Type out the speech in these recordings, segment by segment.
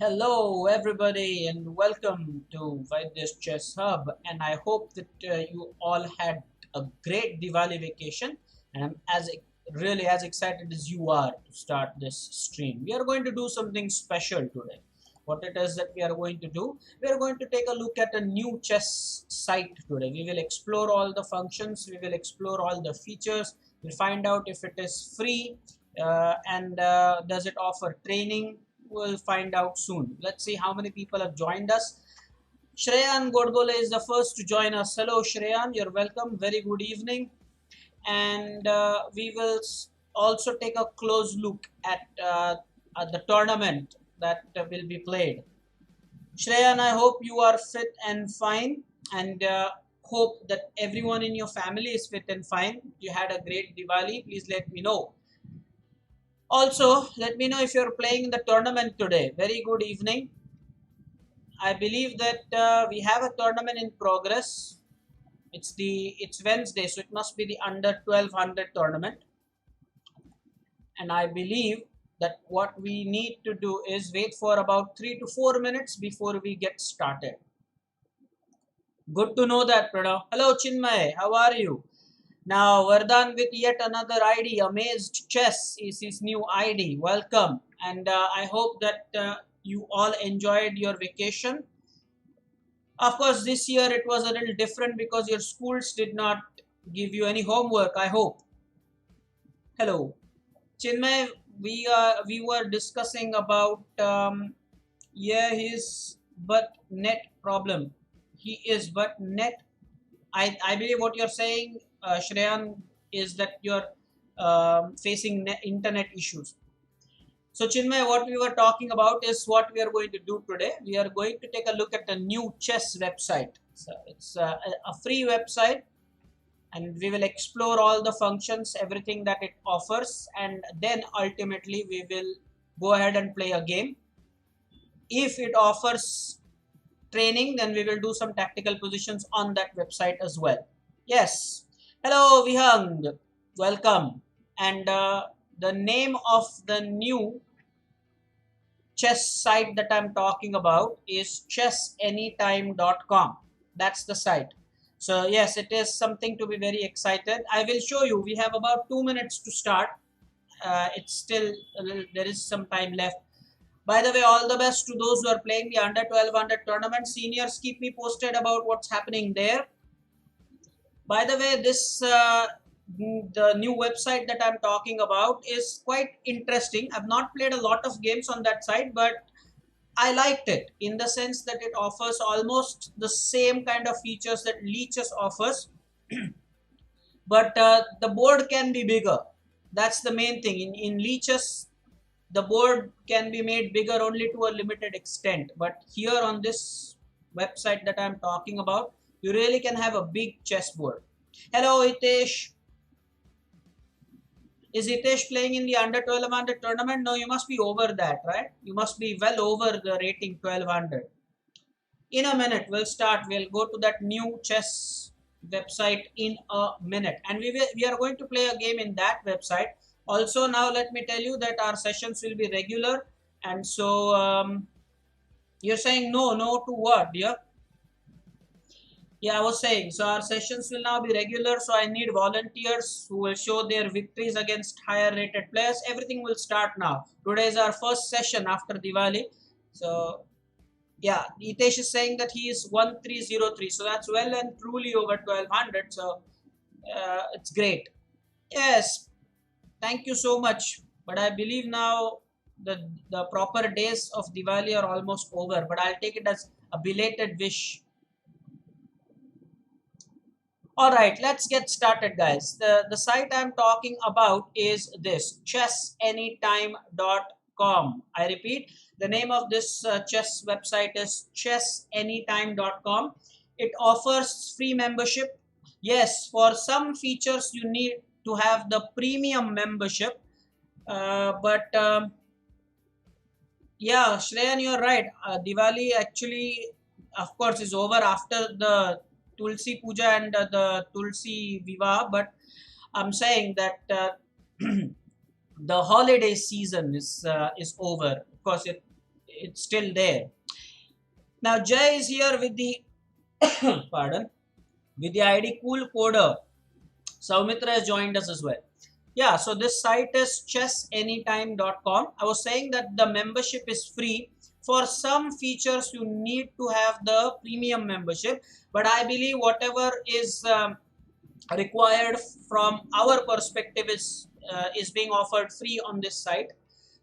Hello, everybody, and welcome to Vaidya's Chess Hub. And I hope that you all had a great Diwali vacation. And I'm really as excited as you are to start this stream. We are going to do something special today. What it is that we are going to do, we are going to take a look at a new chess site today. We will explore all the functions, we will explore all the features, we'll find out if it is free and does it offer training. We'll find out soon. Let's see how many people have joined us. Shreyan Godbole is the first to join us. Hello, Shreyan. You're welcome. Very good evening. And we will also take a close look at the tournament that will be played. Shreyan, I hope you are fit and fine, and hope that everyone in your family is fit and fine. You had a great Diwali. Please let me know. Also, let me know if you're playing in the tournament today. Very good evening. I believe that we have a tournament in progress. It's Wednesday, so it must be the under 1200 tournament. And I believe that what we need to do is wait for about 3 to 4 minutes before we get started. Good to know that, Pranav. Hello, Chinmay. How are you? Now, Vardhan with yet another ID. Amazed Chess is his new ID. Welcome. And I hope that you all enjoyed your vacation. Of course, this year it was a little different because your schools did not give you any homework, I hope. Hello. Chinmay, we were discussing about yeah, his but net problem. He is but net. I believe what you're saying, Shreyan, is that you're facing internet issues. So, Chinmay, what we were talking about is what we are going to do today. We are going to take a look at a new chess website. So it's a free website, and we will explore all the functions, everything that it offers, and then ultimately we will go ahead and play a game. If it offers training, then we will do some tactical positions on that website as well. Yes. Hello, Vihang. Welcome. And the name of the new chess site that I'm talking about is chessanytime.com. That's the site. So yes, it is something to be very excited. I will show you. We have about 2 minutes to start. It's still there is some time left. By the way, all the best to those who are playing the under 1200 tournament. Seniors, keep me posted about what's happening there. By the way, the new website that I'm talking about is quite interesting. I've not played a lot of games on that site, but I liked it in the sense that it offers almost the same kind of features that Leeches offers, but the board can be bigger. That's the main thing. In Leeches, the board can be made bigger only to a limited extent. But here on this website that I'm talking about, you really can have a big chessboard. Hello, Hitesh. Is Hitesh playing in the under 1200 tournament? No, you must be over that, right? You must be well over the rating 1200. In a minute, we'll start. We'll go to that new chess website in a minute. And we are going to play a game in that website. Also, now let me tell you that our sessions will be regular. And so, you're saying no to what, dear? Yeah, I was saying, so our sessions will now be regular. So I need volunteers who will show their victories against higher rated players. Everything will start now. Today is our first session after Diwali. So yeah, Hitesh is saying that he is 1303. So that's well and truly over 1200. So it's great. Yes, thank you so much. But I believe now the proper days of Diwali are almost over. But I'll take it as a belated wish. All right, let's get started, guys. The site I'm talking about is this chessanytime.com. I repeat, the name of this chess website is chessanytime.com. It offers free membership. Yes, for some features you need to have the premium membership, but yeah, Shreyan, you're right. Diwali actually, of course, is over after the Tulsi Puja and the Tulsi Vivaha, but I'm saying that the holiday season is over. Of course, it's still there. Now Jay is here with the pardon, with the ID Cool Coder. Saumitra has joined us as well. Yeah, so this site is chessanytime.com. I was saying that the membership is free. For some features, you need to have the premium membership, but I believe whatever is required from our perspective is being offered free on this site.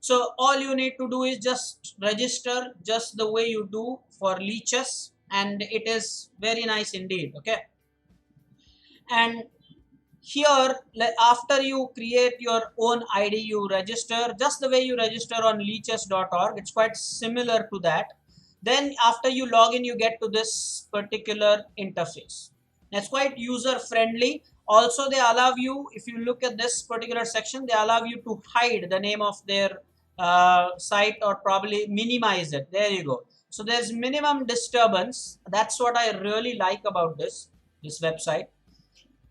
So all you need to do is just register just the way you do for leeches, and it is very nice indeed. Okay, and here after you create your own ID, you register just the way you register on leeches.org. It's quite similar to that. Then after you log in, you get to this particular interface. It's quite user friendly. Also, they allow you, if you look at this particular section, they allow you to hide the name of their site or probably minimize it. There you go. So there's minimum disturbance. That's what I really like about this website.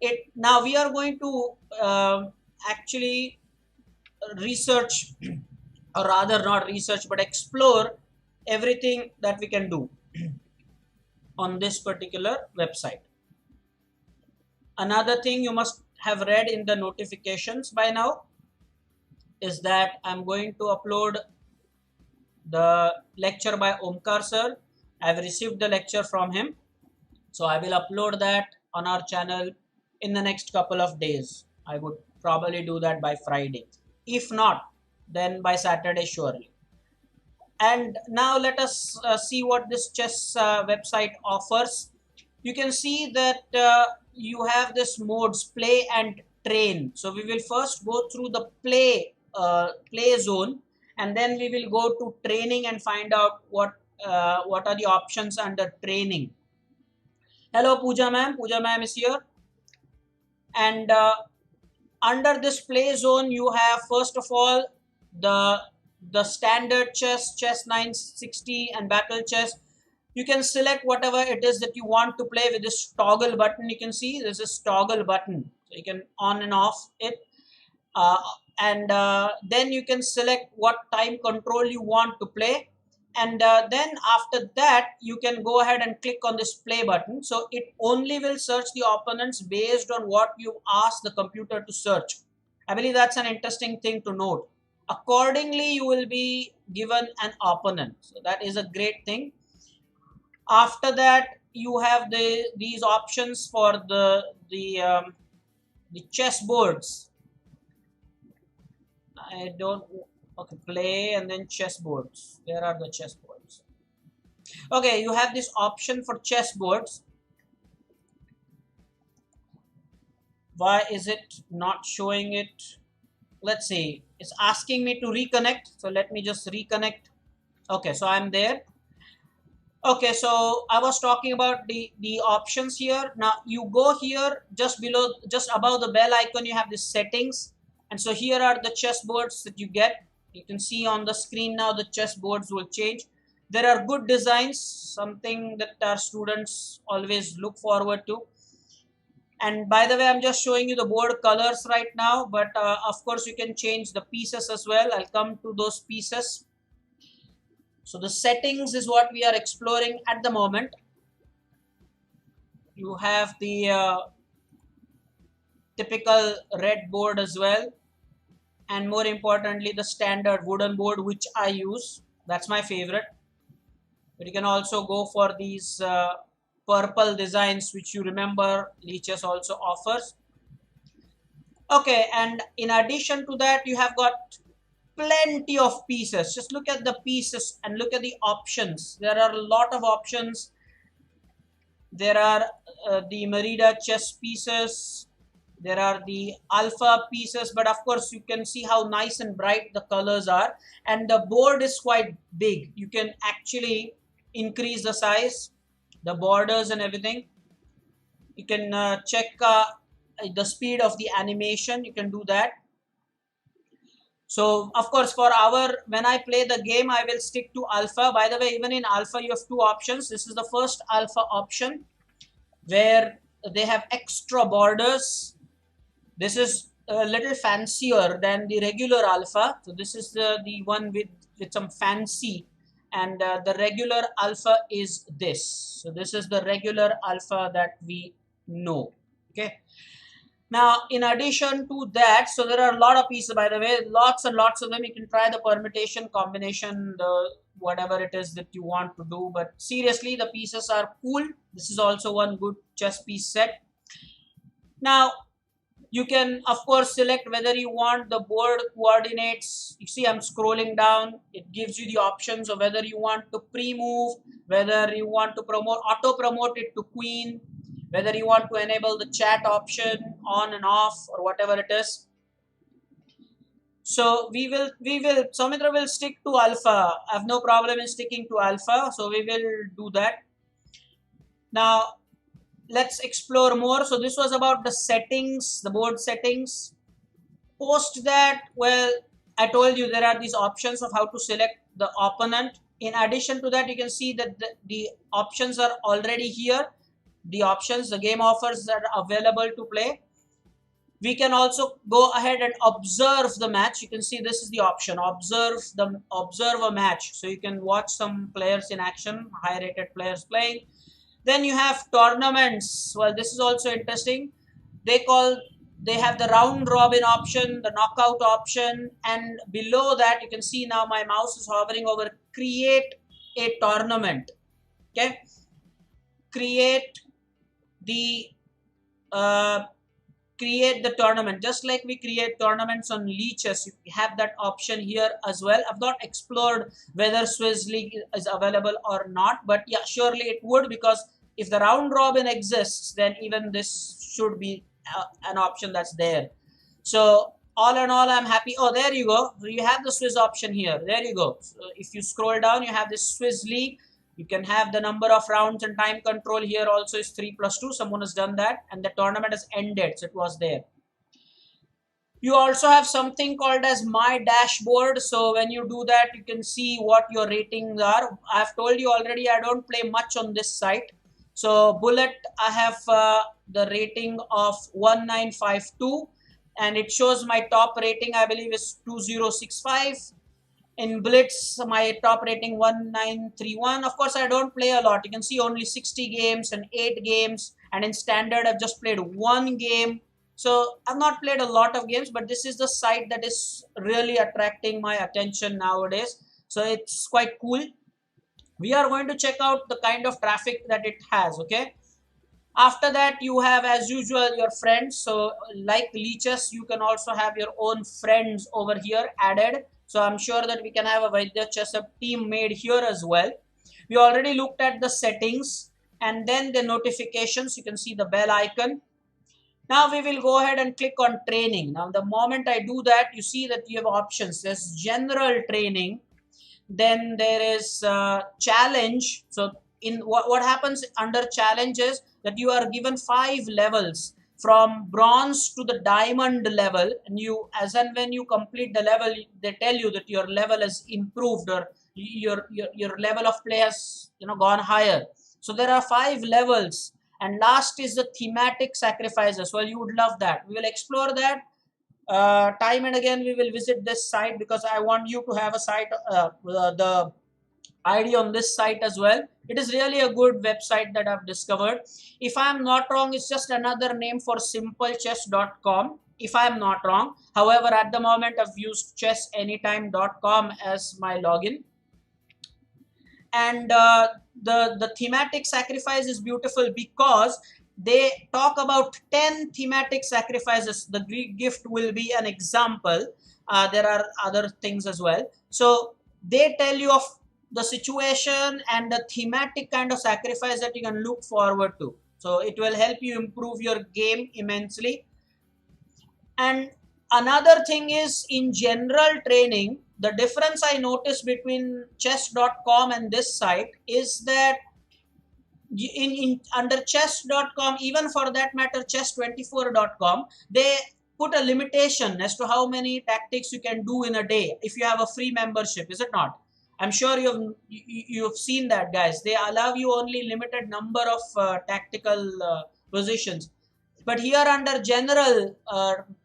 It now we are going to actually research, or rather not research but explore everything that we can do on this particular website. Another thing you must have read in the notifications by now is that I'm going to upload the lecture by Omkar sir. I've received the lecture from him, so I will upload that on our channel in the next couple of days. I would probably do that by Friday. If not, then by Saturday surely. And now let us see what this chess website offers. You can see that you have this modes, play and train. So we will first go through the play zone, and then we will go to training and find out what are the options under training. Hello Pooja ma'am. Pooja ma'am is here. And under this play zone, you have first of all the standard chess, chess 960 and battle chess. You can select whatever it is that you want to play with this toggle button. You can see there's this toggle button, so you can on and off it, and then you can select what time control you want to play. And then after that you can go ahead and click on this play button. So it only will search the opponents based on what you ask the computer to search. I believe that's an interesting thing to note. Accordingly, you will be given an opponent. So that is a great thing. After that, you have these options for the chess boards. I don't. Okay, play and then chess boards. Where are the chess boards? Okay, you have this option for chess boards. Why is it not showing it? Let's see. It's asking me to reconnect. So let me just reconnect. Okay, so I'm there. Okay, so I was talking about the options here. Now you go here just below, just above the bell icon, you have the settings. And so here are the chess boards that you get. You can see on the screen now the chess boards will change. There are good designs, something that our students always look forward to. And by the way, I'm just showing you the board colors right now, but of course you can change the pieces as well. I'll come to those pieces. So the settings is what we are exploring at the moment. You have the typical red board as well, and more importantly the standard wooden board, which I use. That's my favorite. But you can also go for these purple designs, which you remember Leeches also offers. Okay, and in addition to that, you have got plenty of pieces. Just look at the pieces and look at the options. There are a lot of options. There are the Merida chess pieces. There are the alpha pieces, but of course you can see how nice and bright the colors are, and the board is quite big. You can actually increase the size, the borders and everything. You can check the speed of the animation. You can do that. So of course for when I play the game, I will stick to alpha. By the way, even in alpha you have two options. This is the first alpha option where they have extra borders. This is a little fancier than the regular alpha. So this is the one with some fancy and the regular alpha is this. So this is the regular alpha that we know. Okay. Now, in addition to that, so there are a lot of pieces, by the way, lots and lots of them. You can try the permutation, combination, the whatever it is that you want to do. But seriously, the pieces are cool. This is also one good chess piece set. Now, you can, of course, select whether you want the board coordinates. You see, I'm scrolling down. It gives you the options of whether you want to pre-move, whether you want to promote, auto-promote it to queen, whether you want to enable the chat option on and off or whatever it is. So Soumitra will stick to alpha. I have no problem in sticking to alpha. So we will do that. Now, let's explore more. So this was about the settings, the board settings. Post that, well, I told you there are these options of how to select the opponent. In addition to that, you can see that the options are already here. The options, the game offers that are available to play. We can also go ahead and observe the match. You can see this is the option, observe a match. So you can watch some players in action, high rated players playing. Then you have tournaments. Well, this is also interesting. They have the round robin option, the knockout option, and below that you can see now my mouse is hovering over create a tournament. Okay, create the tournament. Just like we create tournaments on leeches, you have that option here as well. I've not explored whether Swiss League is available or not, but yeah, surely it would, because if the round robin exists, then even this should be an option that's there. So all in all, I'm happy. Oh, there you go. You have the Swiss option here. There you go. So if you scroll down, you have this Swiss League. You can have the number of rounds, and time control here also is 3+2. Someone has done that, and the tournament has ended. So it was there. You also have something called as my dashboard. So when you do that, you can see what your ratings are. I've told you already, I don't play much on this site. So Bullet, I have the rating of 1952, and it shows my top rating, I believe, is 2065. In Blitz, my top rating 1931. Of course, I don't play a lot. You can see only 60 games and 8 games. And in Standard, I've just played 1 game. So I've not played a lot of games, but this is the site that is really attracting my attention nowadays. So it's quite cool. We are going to check out the kind of traffic that it has, okay? After that, you have, as usual, your friends. So like leeches, you can also have your own friends over here added. So I'm sure that we can have a Vaidya Chess Up team made here as well. We already looked at the settings and then the notifications. You can see the bell icon. Now we will go ahead and click on training. Now the moment I do that, you see that you have options. There's general training. Then there is challenge. So in what happens under challenge is that you are given 5 levels from bronze to the diamond level, and you, as and when you complete the level, they tell you that your level is improved, or your level of play has gone higher. So there are 5 levels, and last is the thematic sacrifices. Well, you would love that. We will explore that time and again. We will visit this site because I want you to have a site, the ID on this site as well. It is really a good website that I've discovered. If I'm not wrong, it's just another name for simplechess.com, if I'm not wrong. However, at the moment, I've used chessanytime.com as my login. And the thematic sacrifice is beautiful because they talk about 10 thematic sacrifices. The Greek gift will be an example. There are other things as well. So they tell you of the situation and the thematic kind of sacrifice that you can look forward to. So it will help you improve your game immensely. And another thing is, in general training, the difference I noticed between chess.com and this site is that under chess.com, even for that matter chess24.com, they put a limitation as to how many tactics you can do in a day if you have a free membership, is it not? I'm sure you've seen that, guys. They allow you only limited number of tactical positions. But here under general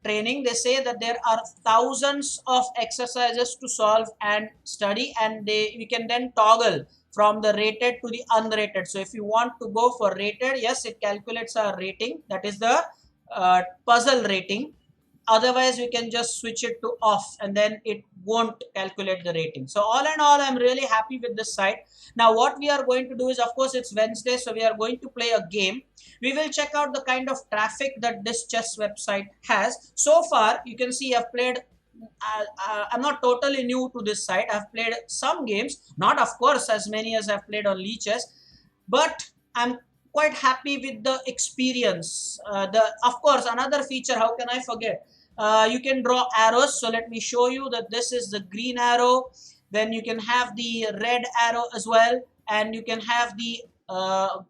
training, they say that there are thousands of exercises to solve and study, and we can then toggle from the rated to the unrated. So if you want to go for rated, yes, it calculates a rating, that is the puzzle rating. Otherwise we can just switch it to off and then it won't calculate the rating. So all in all, I'm really happy with this site. Now what we are going to do is, of course it's Wednesday, so we are going to play a game. We will check out the kind of traffic that this chess website has. So far you can see I've played I'm not totally new to this site. I've played some games, not of course as many as I've played on Leeches, but I'm quite happy with the experience. The Of course, another feature, how can I forget, you can draw arrows. So let me show you that this is the green arrow, then you can have the red arrow as well, and you can have the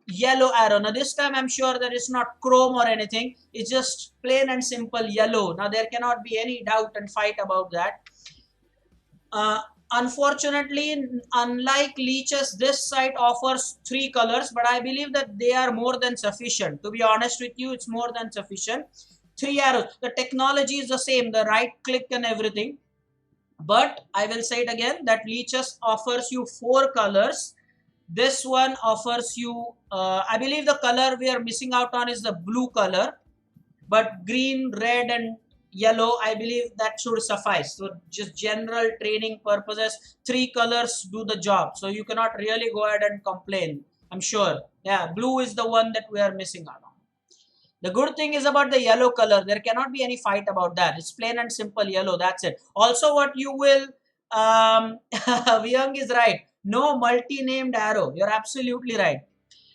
yellow arrow. Now this time I'm sure that it's not chrome or anything, it's just plain and simple yellow. Now there cannot be any doubt and fight about that. Unfortunately, unlike Leeches, this site offers 3 colors, but I believe that they are more than sufficient. To be honest with you, it's more than sufficient. 3 arrows. The technology is the same, the right click and everything. But I will say it again that Leeches offers you 4 colors. This one offers you, I believe the color we are missing out on is the blue color, but green, red, and yellow, I believe that should suffice. So just general training purposes, 3 colors do the job. So you cannot really go ahead and complain, I'm sure. Yeah, blue is the one that we are missing out on. The good thing is about the yellow color, there cannot be any fight about that. It's plain and simple yellow, that's it. Also what you will, Vyang is right. No multi-named arrow. You're absolutely right.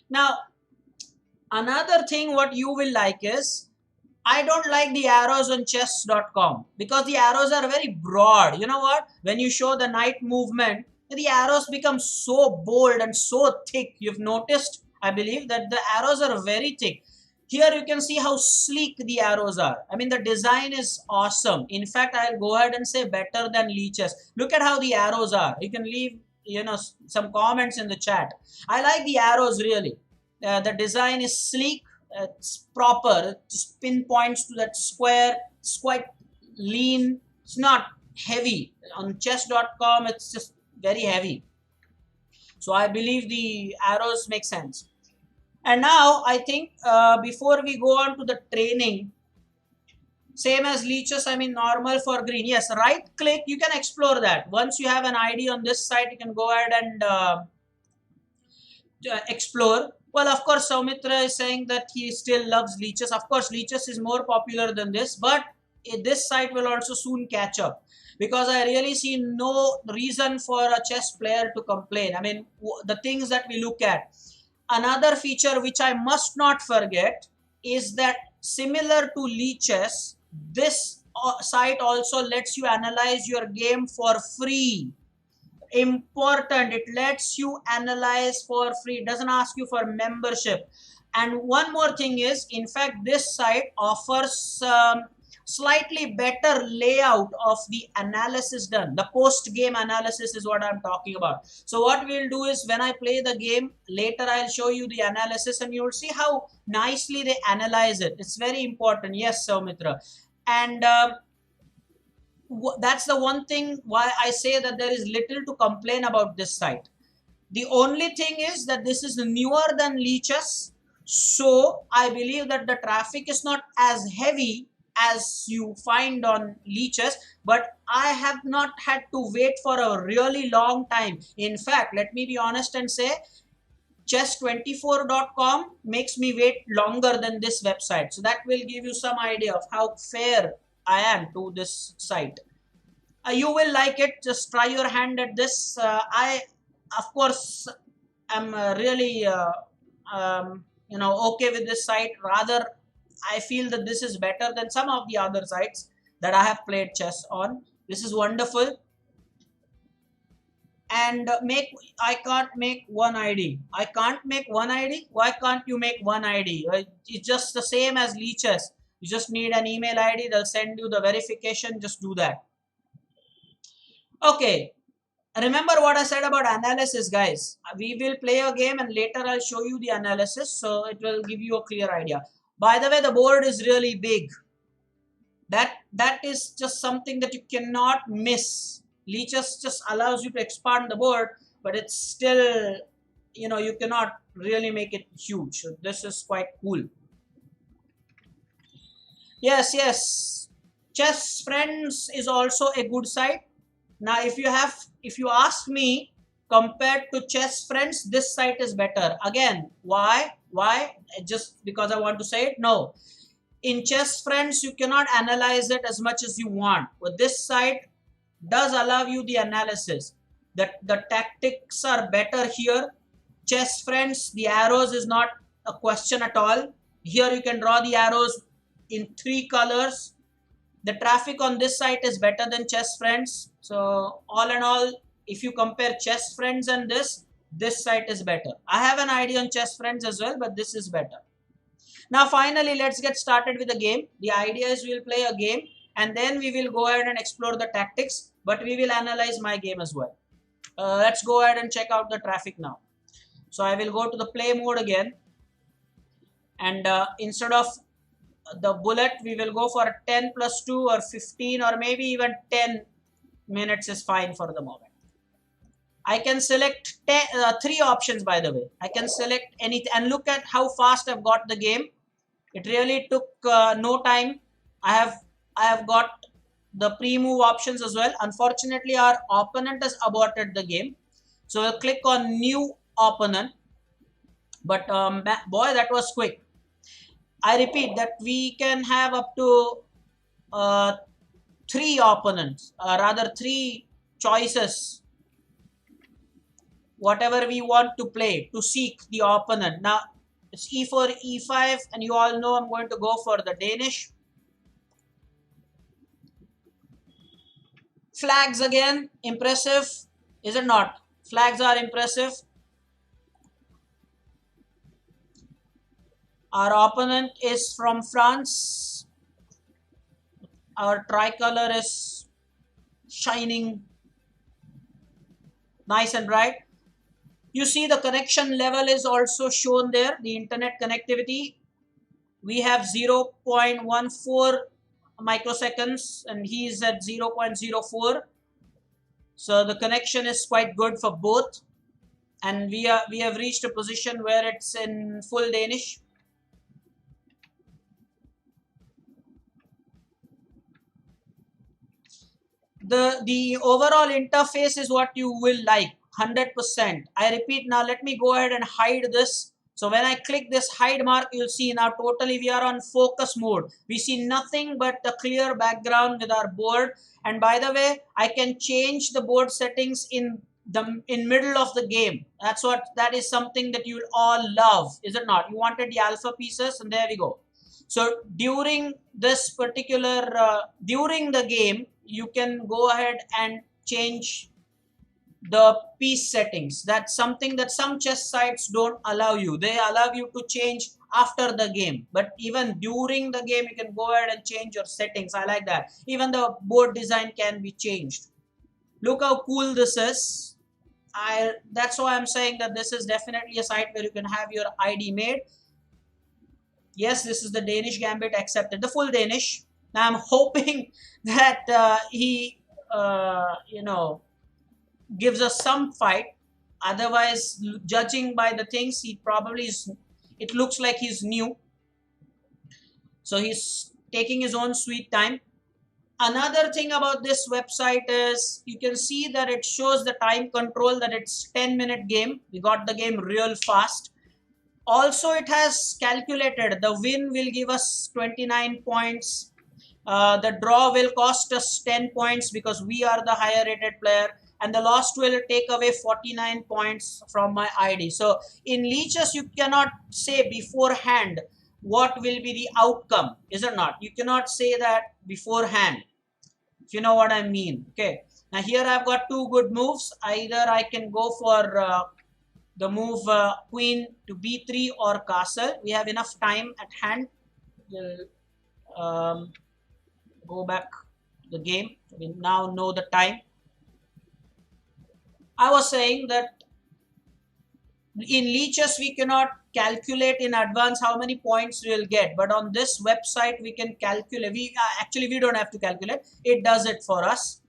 Now, another thing what you will like is, I don't like the arrows on chess.com because the arrows are very broad. You know what? When you show the knight movement, the arrows become so bold and so thick. You've noticed, I believe, that the arrows are very thick. Here you can see how sleek the arrows are. I mean, the design is awesome. In fact, I'll go ahead and say better than Leeches. Look at how the arrows are. You can leave, some comments in the chat. I like the arrows really. The design is sleek, it's proper, it just pinpoints to that square. It's quite lean, it's not heavy. On chess.com it's just very heavy. So I believe the arrows make sense. And now I think before we go on to the training, same as Leeches, I mean normal for green. Yes, right click, you can explore that. Once you have an ID on this site, you can go ahead and explore. Well, of course, Saumitra is saying that he still loves Leeches. Of course, Leeches is more popular than this, but this site will also soon catch up because I really see no reason for a chess player to complain. I mean, the things that we look at. Another feature which I must not forget is that similar to Leeches, this site also lets you analyze your game for free. Important, it lets you analyze for free, it doesn't ask you for membership. And one more thing is, in fact, this site offers slightly better layout of the analysis done. The post game analysis is what I'm talking about. So what we'll do is, when I play the game later, I'll show you the analysis and you'll see how nicely they analyze it. It's very important. Yes, Saumitra. And that's the one thing why I say that there is little to complain about this site. The only thing is that this is newer than Leeches, so I believe that the traffic is not as heavy as you find on Leeches, but I have not had to wait for a really long time. In fact, let me be honest and say, chess24.com makes me wait longer than this website. So that will give you some idea of how fair I am to this site. You will like it. Just try your hand at this. I, of course, am really, okay with this site. Rather, I feel that this is better than some of the other sites that I have played chess on. This is wonderful. And I can't make one ID. I can't make one ID. Why can't you make one ID? It's just the same as Leeches. You just need an email ID. They'll send you the verification. Just do that. Okay. Remember what I said about analysis, guys. We will play a game and later I'll show you the analysis. So it will give you a clear idea. By the way, the board is really big. That is just something that you cannot miss. Leeches just allows you to expand the board, but it's still, you cannot really make it huge. So this is quite cool. Yes. Chess Friends is also a good site. Now, if you ask me, compared to Chess Friends, this site is better. Again, why? Just because I want to say it? No. In Chess Friends, you cannot analyze it as much as you want. But this site does allow you the analysis. The tactics are better here. Chess Friends, the arrows is not a question at all. Here you can draw the arrows in 3 colors. The traffic on this site is better than Chess Friends. So all in all, if you compare Chess Friends and this site is better. I have an idea on Chess Friends as well, but this is better. Now finally, let's get started with the game. The idea is we'll play a game and then we will go ahead and explore the tactics, but we will analyze my game as well. Let's go ahead and check out the traffic now. So I will go to the play mode again, and instead of the bullet, we will go for 10 plus 2 or 15 or maybe even 10 minutes is fine for the moment. I can select 3 options, by the way. I can select anything and look at how fast I've got the game. It really took no time. I have got the pre-move options as well. Unfortunately, our opponent has aborted the game. So we'll click on new opponent. But boy, that was quick. I repeat that we can have up to 3 opponents, rather 3 choices, whatever we want to play to seek the opponent. Now it's e4, e5, and you all know I'm going to go for the Danish. Flags again, impressive, is it not? Flags are impressive. Our opponent is from France. Our tricolor is shining nice and bright. You see the connection level is also shown there, the internet connectivity. We have 0.14 microseconds and he is at 0.04. So the connection is quite good for both. And we have reached a position where it's in full Danish. The overall interface is what you will like, 100%. I repeat, now let me go ahead and hide this. So when I click this hide mark, you'll see now totally we are on focus mode. We see nothing but the clear background with our board. And by the way, I can change the board settings in middle of the game. That is something that you'll all love, is it not? You wanted the alpha pieces, and there we go. So during this particular during the game, you can go ahead and change the piece settings. That's something that some chess sites don't allow you. They allow you to change after the game, but even during the game you can go ahead and change your settings. I like that. Even the board design can be changed. Look how cool this is. That's why I'm saying that this is definitely a site where you can have your ID made. Yes, this is the Danish Gambit, accepted the full Danish. Now I'm hoping that he gives us some fight. Otherwise, judging by the things, he probably is, it looks like he's new. So he's taking his own sweet time. Another thing about this website is you can see that it shows the time control, that it's 10-minute game. We got the game real fast. Also, it has calculated the win will give us 29 points. The draw will cost us 10 points because we are the higher rated player. And the loss will take away 49 points from my ID. So in leeches, you cannot say beforehand what will be the outcome, is it not? You cannot say that beforehand, if you know what I mean. Okay. Now here I've got 2 good moves. Either I can go for the move queen to b3 or castle. We have enough time at hand. We'll go back to the game. We now know the time. I was saying that in leeches we cannot calculate in advance how many points we'll get, but on this website we can calculate. We actually we don't have to calculate, it does it for us.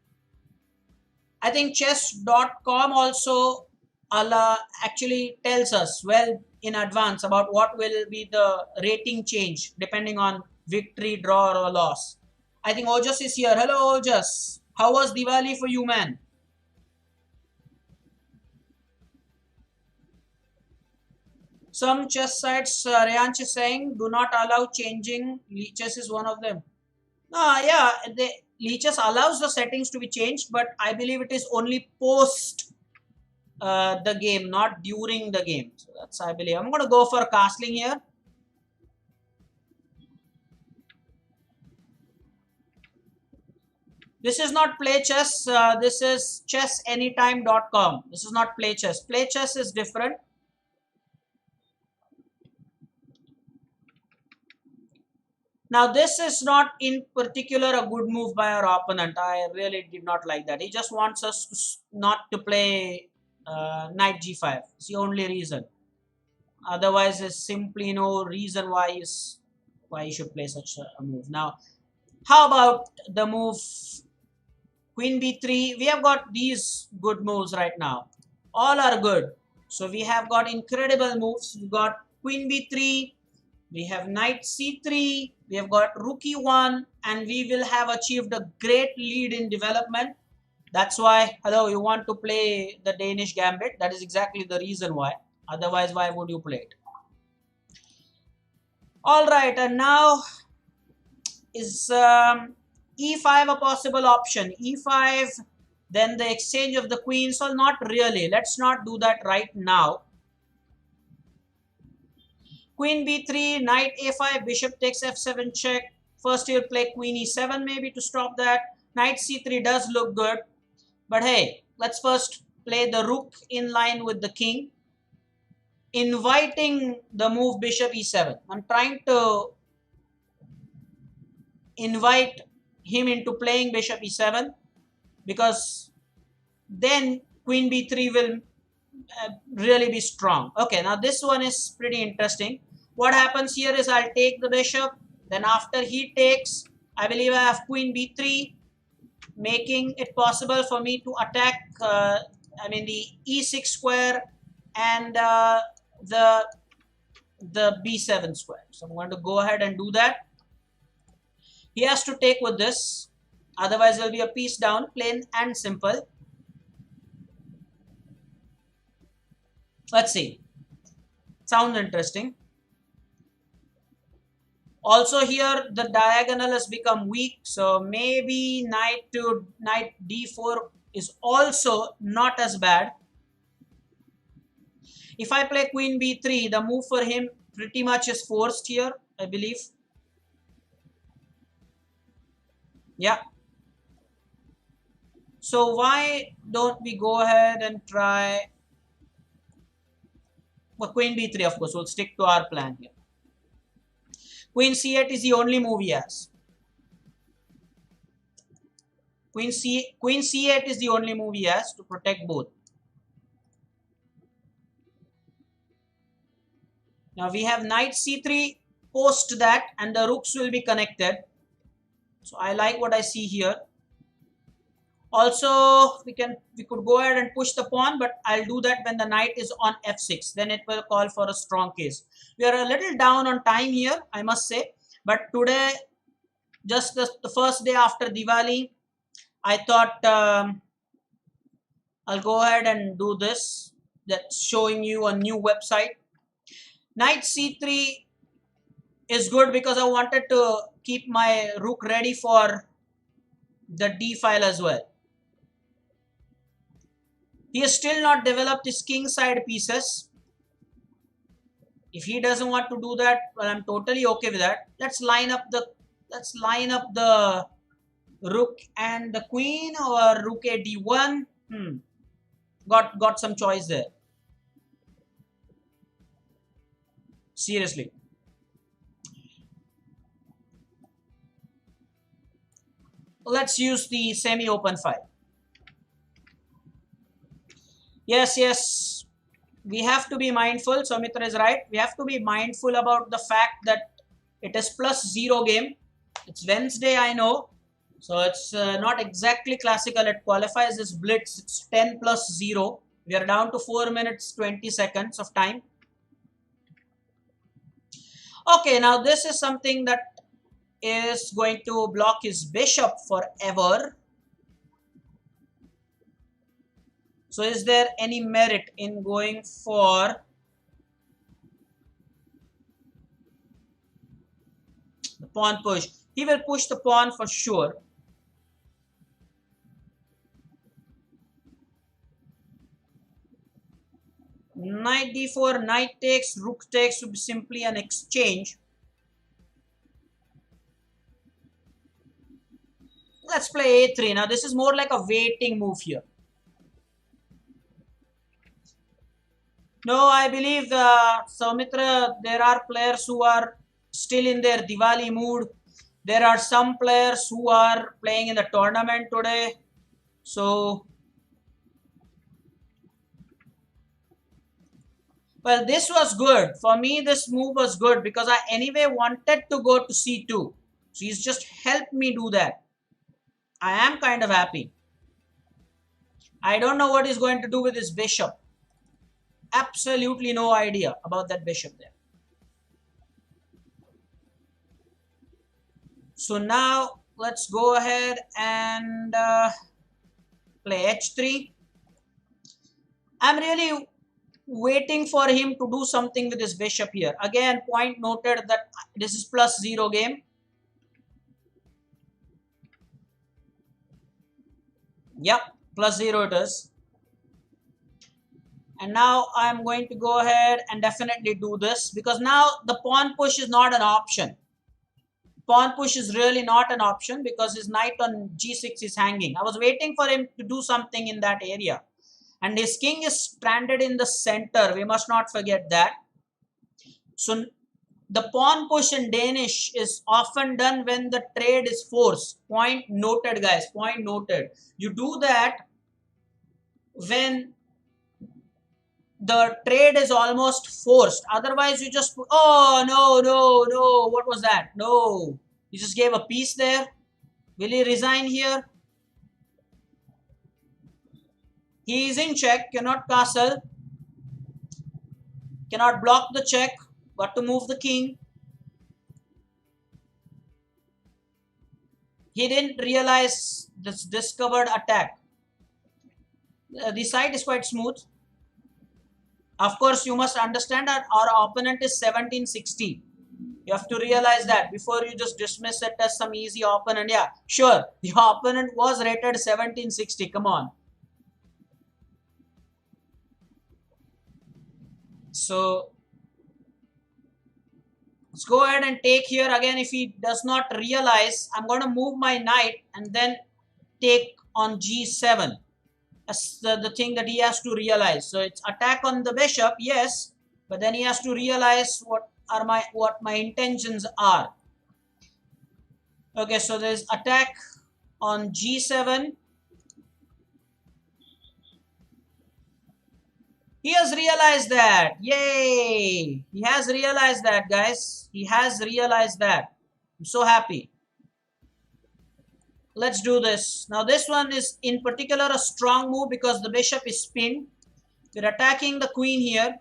I think chess.com also actually tells us well in advance about what will be the rating change depending on victory, draw, or loss. I think Ojas is here. Hello, Ojas. How was Diwali for you, man? Some chess sites, Rayanch is saying, do not allow changing. Leeches is one of them. Yeah, Leeches allows the settings to be changed, but I believe it is only post the game, not during the game. So that's, I believe. I'm going to go for castling here. This is not play chess. This is chessanytime.com. This is not play chess. Play chess is different. Now, this is not in particular a good move by our opponent. I really did not like that. He just wants us to not to play knight g5. It's the only reason. Otherwise, there's simply no reason why he should play such a move. Now, how about the move queen b3? We have got these good moves right now. All are good. So we have got incredible moves. We've got queen b3. We have knight c3. We have got rook e1. And we will have achieved a great lead in development. That's why, hello, you want to play the Danish gambit. That is exactly the reason why. Otherwise, why would you play it? All right, and now is e5 a possible option? E5, then the exchange of the queen. So not really. Let's not do that right now. Queen b3, knight a5, bishop takes f7 check. First he'll play queen e7 maybe to stop that. Knight c3 does look good. But hey, let's first play the rook in line with the king, inviting the move bishop e7. I'm trying to invite him into playing bishop e7 because then queen b3 will really be strong. Okay, now this one is pretty interesting. What happens here is I'll take the bishop. Then after he takes, I believe I have queen b3, making it possible for me to attack, the e6 square and the b7 square. So I'm going to go ahead and do that. He has to take with this. Otherwise, there will be a piece down, plain and simple. Let's see. Sounds interesting. Also here, the diagonal has become weak. So maybe knight d4 is also not as bad. If I play queen b3, the move for him pretty much is forced here, I believe. Yeah. So why don't we go ahead and try... Well, queen b3, of course, we'll stick to our plan here. Queen c8 is the only move he has. Queen c8 is the only move he has to protect both. Now we have knight c3 post that, and the rooks will be connected. So I like what I see here. Also, we could go ahead and push the pawn, but I'll do that when the knight is on f6. Then it will call for a strong case. We are a little down on time here, I must say. But today, just the first day after Diwali, I thought I'll go ahead and do this. That's showing you a new website. Knight c3 is good because I wanted to keep my rook ready for the d file as well. He has still not developed his king side pieces. If he doesn't want to do that, well, I'm totally okay with that. Let's line up the rook and the queen, or rook a d1. Got some choice there. Seriously. Let's use the semi-open file. Yes. we have to be mindful. Soumitra is right. We have to be mindful about the fact that it is +0 game. It's Wednesday, I know. So it's not exactly classical. It qualifies as blitz. It's 10 plus 0. We are down to 4 minutes 20 seconds of time. Okay, now this is something that is going to block his bishop forever. So is there any merit in going for the pawn push? He will push the pawn for sure. Knight d4, knight takes, rook takes would be simply an exchange. Let's play a3. Now this is more like a waiting move here. No, I believe Soumitra, there are players who are still in their Diwali mood. There are some players who are playing in the tournament today. So, well, this was good. For me, this move was good because I anyway wanted to go to c2. So he's just helped me do that. I am kind of happy. I don't know what he's going to do with his bishop. Absolutely no idea about that bishop there. So now let's go ahead and play h3. I'm really waiting for him to do something with his bishop here. Again, point noted that this is +0 game. Yep, +0 it is. And now I'm going to go ahead and definitely do this because now the pawn push is not an option. Pawn push is really not an option because his knight on g6 is hanging. I was waiting for him to do something in that area. And his king is stranded in the center. We must not forget that. So the pawn push in Danish is often done when the trade is forced. Point noted, guys. Point noted. You do that when the trade is almost forced. Otherwise, you just put, oh, no. What was that? No. You just gave a piece there. Will he resign here? He is in check. Cannot castle. Cannot block the check. Got to move the king. He didn't realize this discovered attack. The side is quite smooth. Of course, you must understand that our opponent is 1760. You have to realize that before you just dismiss it as some easy opponent. Yeah, sure. The opponent was rated 1760. Come on. So let's go ahead and take here again. If he does not realize, I'm going to move my knight and then take on g7. That's the thing that he has to realize. So it's attack on the bishop, yes, but then he has to realize what my intentions are. Okay, so there's attack on g7. He has realized that. Yay! He has realized that, guys. He has realized that. I'm so happy. Let's do this. Now this one is in particular a strong move because the bishop is pinned. We're attacking the queen here.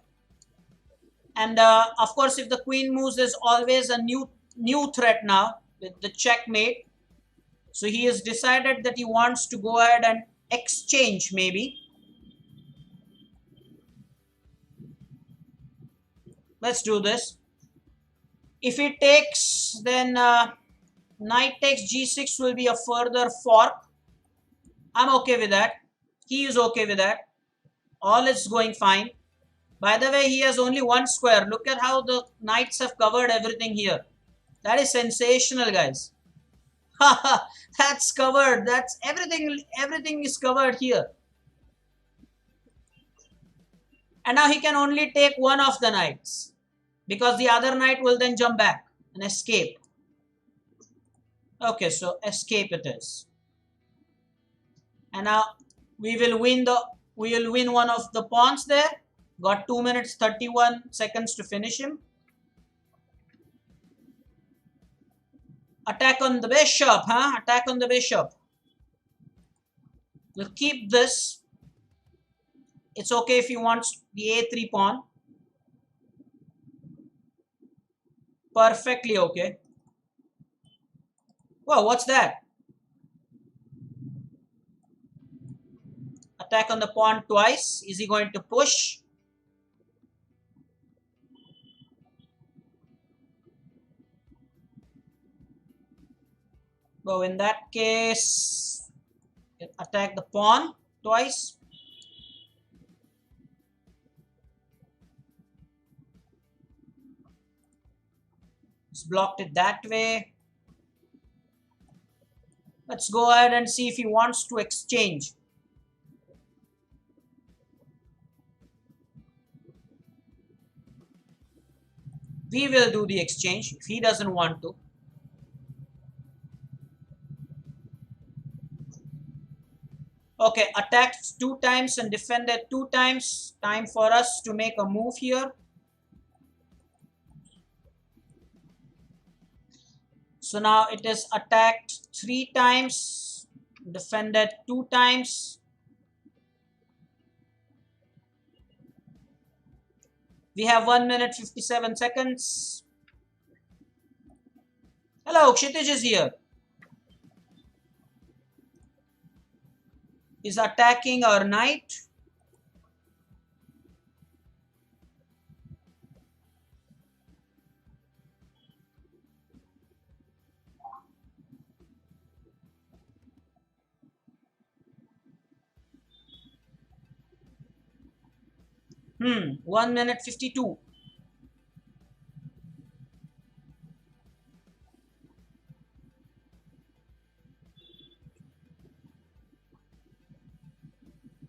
And of course, if the queen moves, there's always a new threat now with the checkmate. So he has decided that he wants to go ahead and exchange maybe. Let's do this. If he takes, then knight takes g6 will be a further fork. I'm okay with that. He is okay with that. All is going fine. By the way, he has only one square. Look at how the knights have covered everything here. That is sensational, guys. That's covered. That's everything. Everything is covered here. And now he can only take one of the knights because the other knight will then jump back and escape. Okay, so escape it is. And now we will win one of the pawns there. Got 2 minutes 31 seconds to finish him. Attack on the bishop, huh? Attack on the bishop. We'll keep this. It's okay if he wants the a3 pawn. Perfectly okay. Whoa, what's that? Attack on the pawn twice. Is he going to push? So in that case, attack the pawn twice. Just blocked it that way. Let's go ahead and see if he wants to exchange. We will do the exchange if he doesn't want to. Okay, attacked 2 times and defended 2 times. Time for us to make a move here. So now it is attacked 3 times, defended 2 times. We have 1 minute 57 seconds. Hello, Kshitij is here. Is attacking our knight. Hmm, 1 minute 52.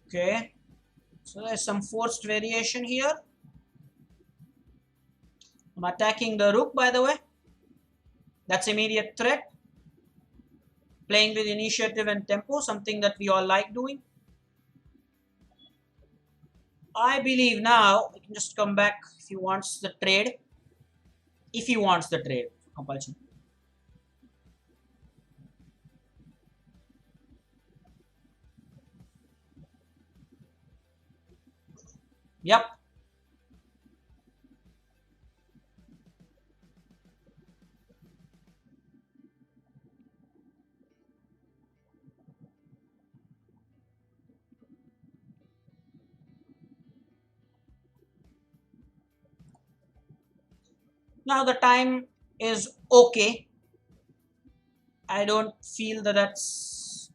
Okay, so there's some forced variation here. I'm attacking the rook, by the way. That's immediate threat. Playing with initiative and tempo, something that we all like doing. I believe now we can just come back if he wants the trade. If he wants the trade, compulsion. Yep. Now the time is okay. I don't feel that that's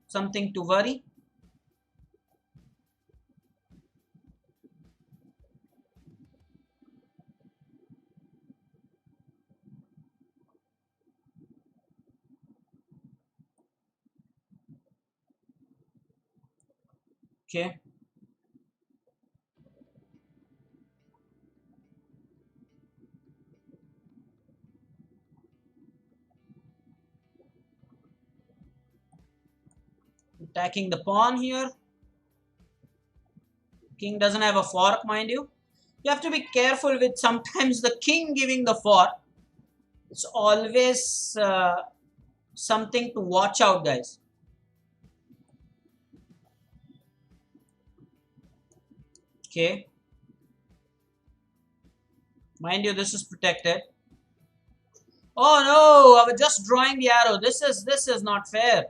something to worry. Okay. Attacking the pawn here. King doesn't have a fork, mind you. You have to be careful with sometimes the king giving the fork. It's always something to watch out, guys. Okay. Mind you, this is protected. Oh no, I was just drawing the arrow. This is not fair.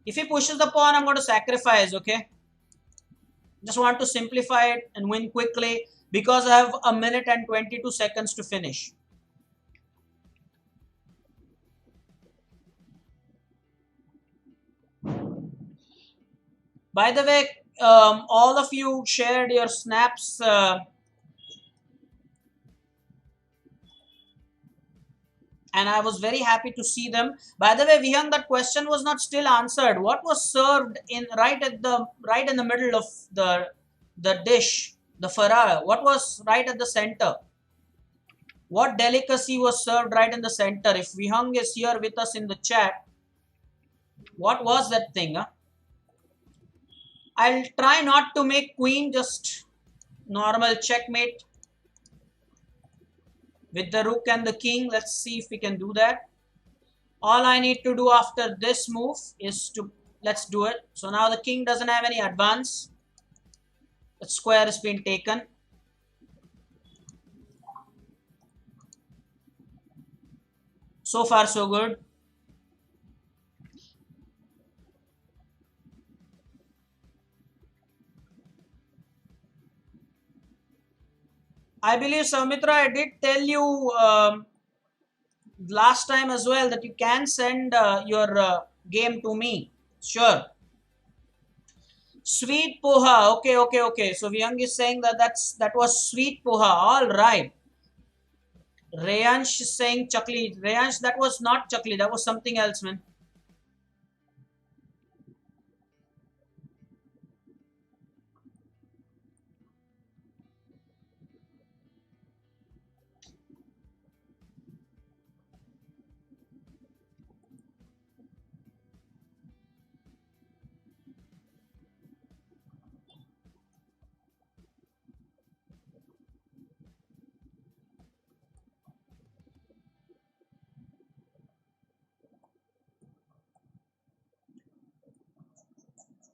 If he pushes the pawn, I'm going to sacrifice, okay? Just want to simplify it and win quickly because I have a minute and 22 seconds to finish. By the way, all of you shared your snaps. And I was very happy to see them. By the way, Vihang, that question was not still answered. What was served in right in the middle of the dish, the farah? What was right at the center? What delicacy was served right in the center? If Vihang is here with us in the chat, what was that thing? Huh? I'll try not to make queen, just normal checkmate with the rook and the king. Let's see if we can do that. All I need to do after this move is to, let's do it. So now the king doesn't have any advance. The square has been taken. So far so good. I believe, Soumitra, I did tell you last time as well that you can send your game to me. Sure. Sweet poha. Okay, okay, okay. So Vyang is saying that that was sweet poha. All right. Rayansh is saying chakli. Rayansh, that was not chakli. That was something else, man.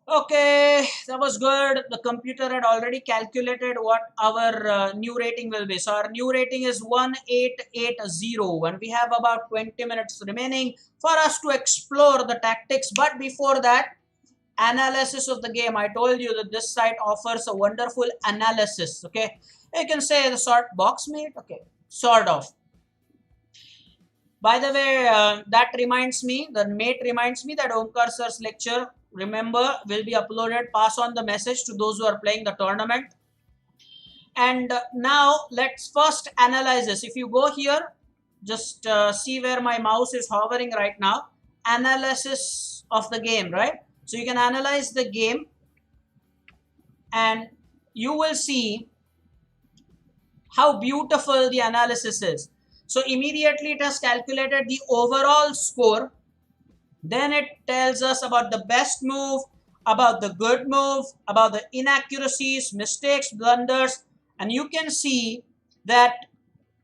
Okay, that was good. The computer had already calculated what our new rating will be. So our new rating is 1880, and we have about 20 minutes remaining for us to explore the tactics. But before that, analysis of the game. I told you that this site offers a wonderful analysis. Okay, you can say the sort box mate. Okay, sort of. By the way, that reminds me, the mate reminds me that Omkar sir's lecture, remember, will be uploaded. Pass on the message to those who are playing the tournament. And now let's first analyze this. If you go here, just see where my mouse is hovering right now. Analysis of the game, right? So you can analyze the game and you will see how beautiful the analysis is. So immediately it has calculated the overall score. Then it tells us about the best move, about the good move, about the inaccuracies, mistakes, blunders. And you can see that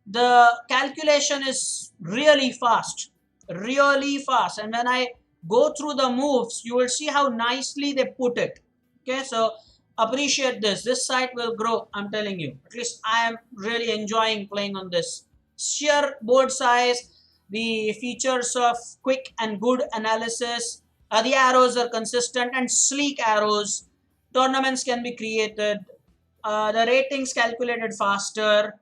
the calculation is really fast, really fast. And when I go through the moves, you will see how nicely they put it. Okay, so appreciate this. This site will grow, I'm telling you. At least I am really enjoying playing on this. Sheer board size, the features of quick and good analysis, the arrows are consistent and sleek arrows. Tournaments can be created. The ratings calculated faster.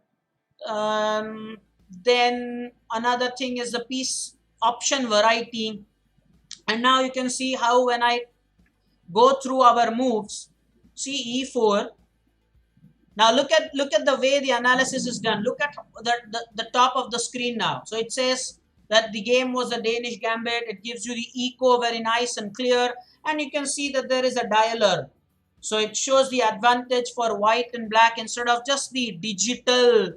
Then another thing is the piece option variety. And now you can see how when I go through our moves, see e4. Now look at the way the analysis is done. Look at the top of the screen now. So it says that the game was a Danish gambit. It gives you the echo very nice and clear. And you can see that there is a dialer. So it shows the advantage for white and black instead of just the digital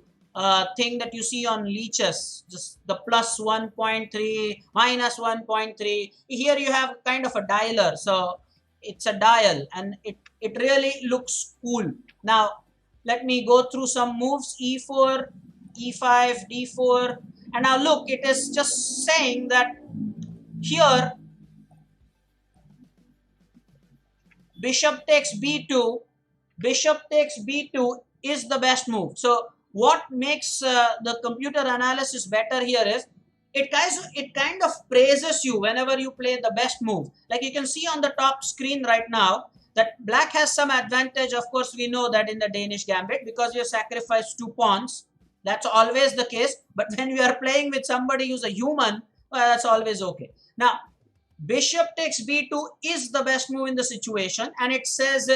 thing that you see on leeches, just the plus 1.3, minus 1.3. Here you have kind of a dialer. So it's a dial and it really looks cool. Now, let me go through some moves. E4, E5, D4. And now look, it is just saying that here bishop takes b2, bishop takes b2 is the best move. So what makes the computer analysis better here is it kind of praises you whenever you play the best move. Like you can see on the top screen right now that black has some advantage. Of course, we know that in the Danish gambit because you sacrifice 2 pawns. That's always the case. But when you are playing with somebody who's a human, well, that's always okay. Now, bishop takes b2 is the best move in the situation, and it says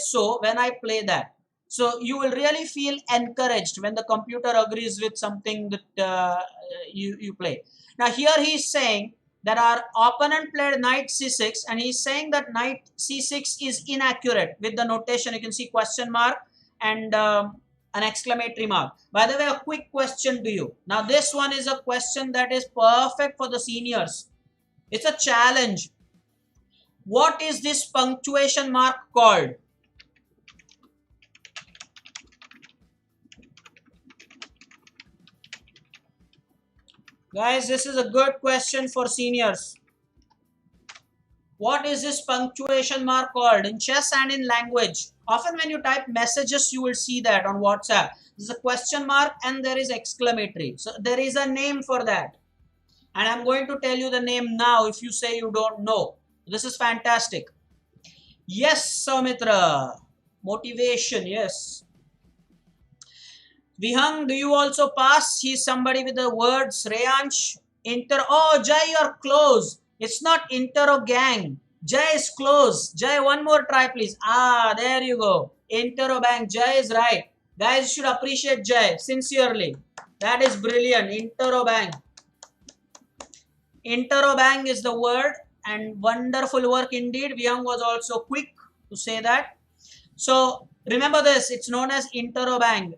so when I play that. So you will really feel encouraged when the computer agrees with something that you play. Now here he's saying that our opponent played knight c6 and he's saying that knight c6 is inaccurate with the notation. You can see question mark and an exclamatory mark. By the way, a quick question to you. Now this one is a question that is perfect for the seniors. It's a challenge. What is this punctuation mark called? Guys, this is a good question for seniors. What is this punctuation mark called in chess and in language? Often when you type messages, you will see that on WhatsApp. There's a question mark and there is exclamatory. So there is a name for that. And I'm going to tell you the name now if you say you don't know. This is fantastic. Yes, Soumitra. Motivation, yes. Vihang, do you also pass? He's somebody with the words. Reyansh, oh, Jai, you're close. It's not inter or gang. Jai is close. Jai, one more try, please. Ah, there you go. Interrobang. Jai is right. Guys, you should appreciate Jai sincerely. That is brilliant. Interrobang. Interrobang is the word, and wonderful work indeed. Vihang was also quick to say that. So remember this. It's known as interrobang.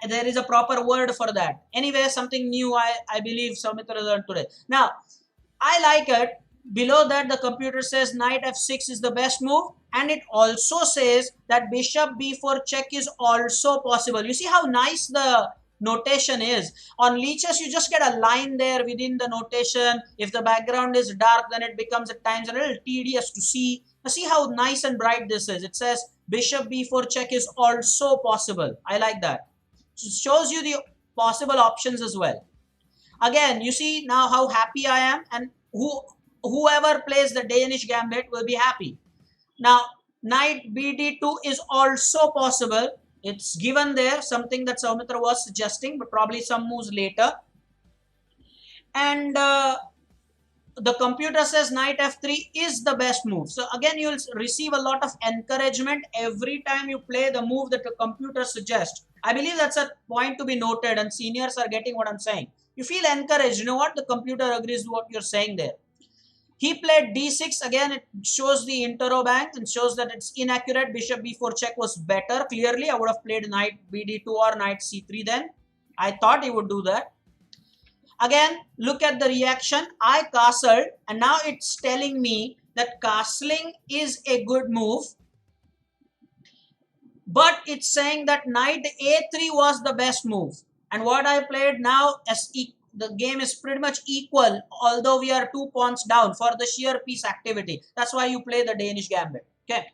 There is a proper word for that. Anyway, something new I believe Soumitra learned today. Now, I like it. Below that, the computer says knight f6 is the best move, and it also says that bishop b4 check is also possible. You see how nice the notation is. On leeches, you just get a line there within the notation. If the background is dark, then it becomes at times a little tedious to see. Now see how nice and bright this is. It says bishop b4 check is also possible. I like that. So it shows you the possible options as well. Again, you see now how happy I am, and whoever plays the Danish gambit will be happy. Now, knight bd2 is also possible. It's given there, something that Soumitra was suggesting, but probably some moves later. And the computer says knight f3 is the best move. So again, you'll receive a lot of encouragement every time you play the move that the computer suggests. I believe that's a point to be noted, and seniors are getting what I'm saying. You feel encouraged. You know what? The computer agrees with what you're saying there. He played d6. Again, it shows the interrobang and shows that it's inaccurate. Bishop b4 check was better. Clearly, I would have played knight bd2 or knight c3 then. I thought he would do that. Again, look at the reaction. I castled, and now it's telling me that castling is a good move. But it's saying that knight a3 was the best move. And what I played now, the game is pretty much equal, although we are 2 pawns down for the sheer piece activity. That's why you play the Danish gambit. Okay.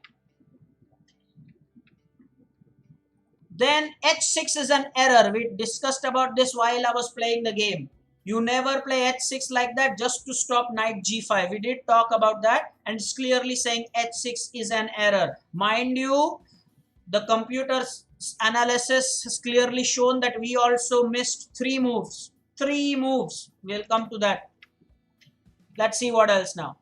Then h6 is an error. We discussed about this while I was playing the game. You never play h6 like that just to stop knight g5. We did talk about that, and it's clearly saying h6 is an error. Mind you, the computer's analysis has clearly shown that we also missed 3 moves. 3 moves. We'll come to that. Let's see what else now.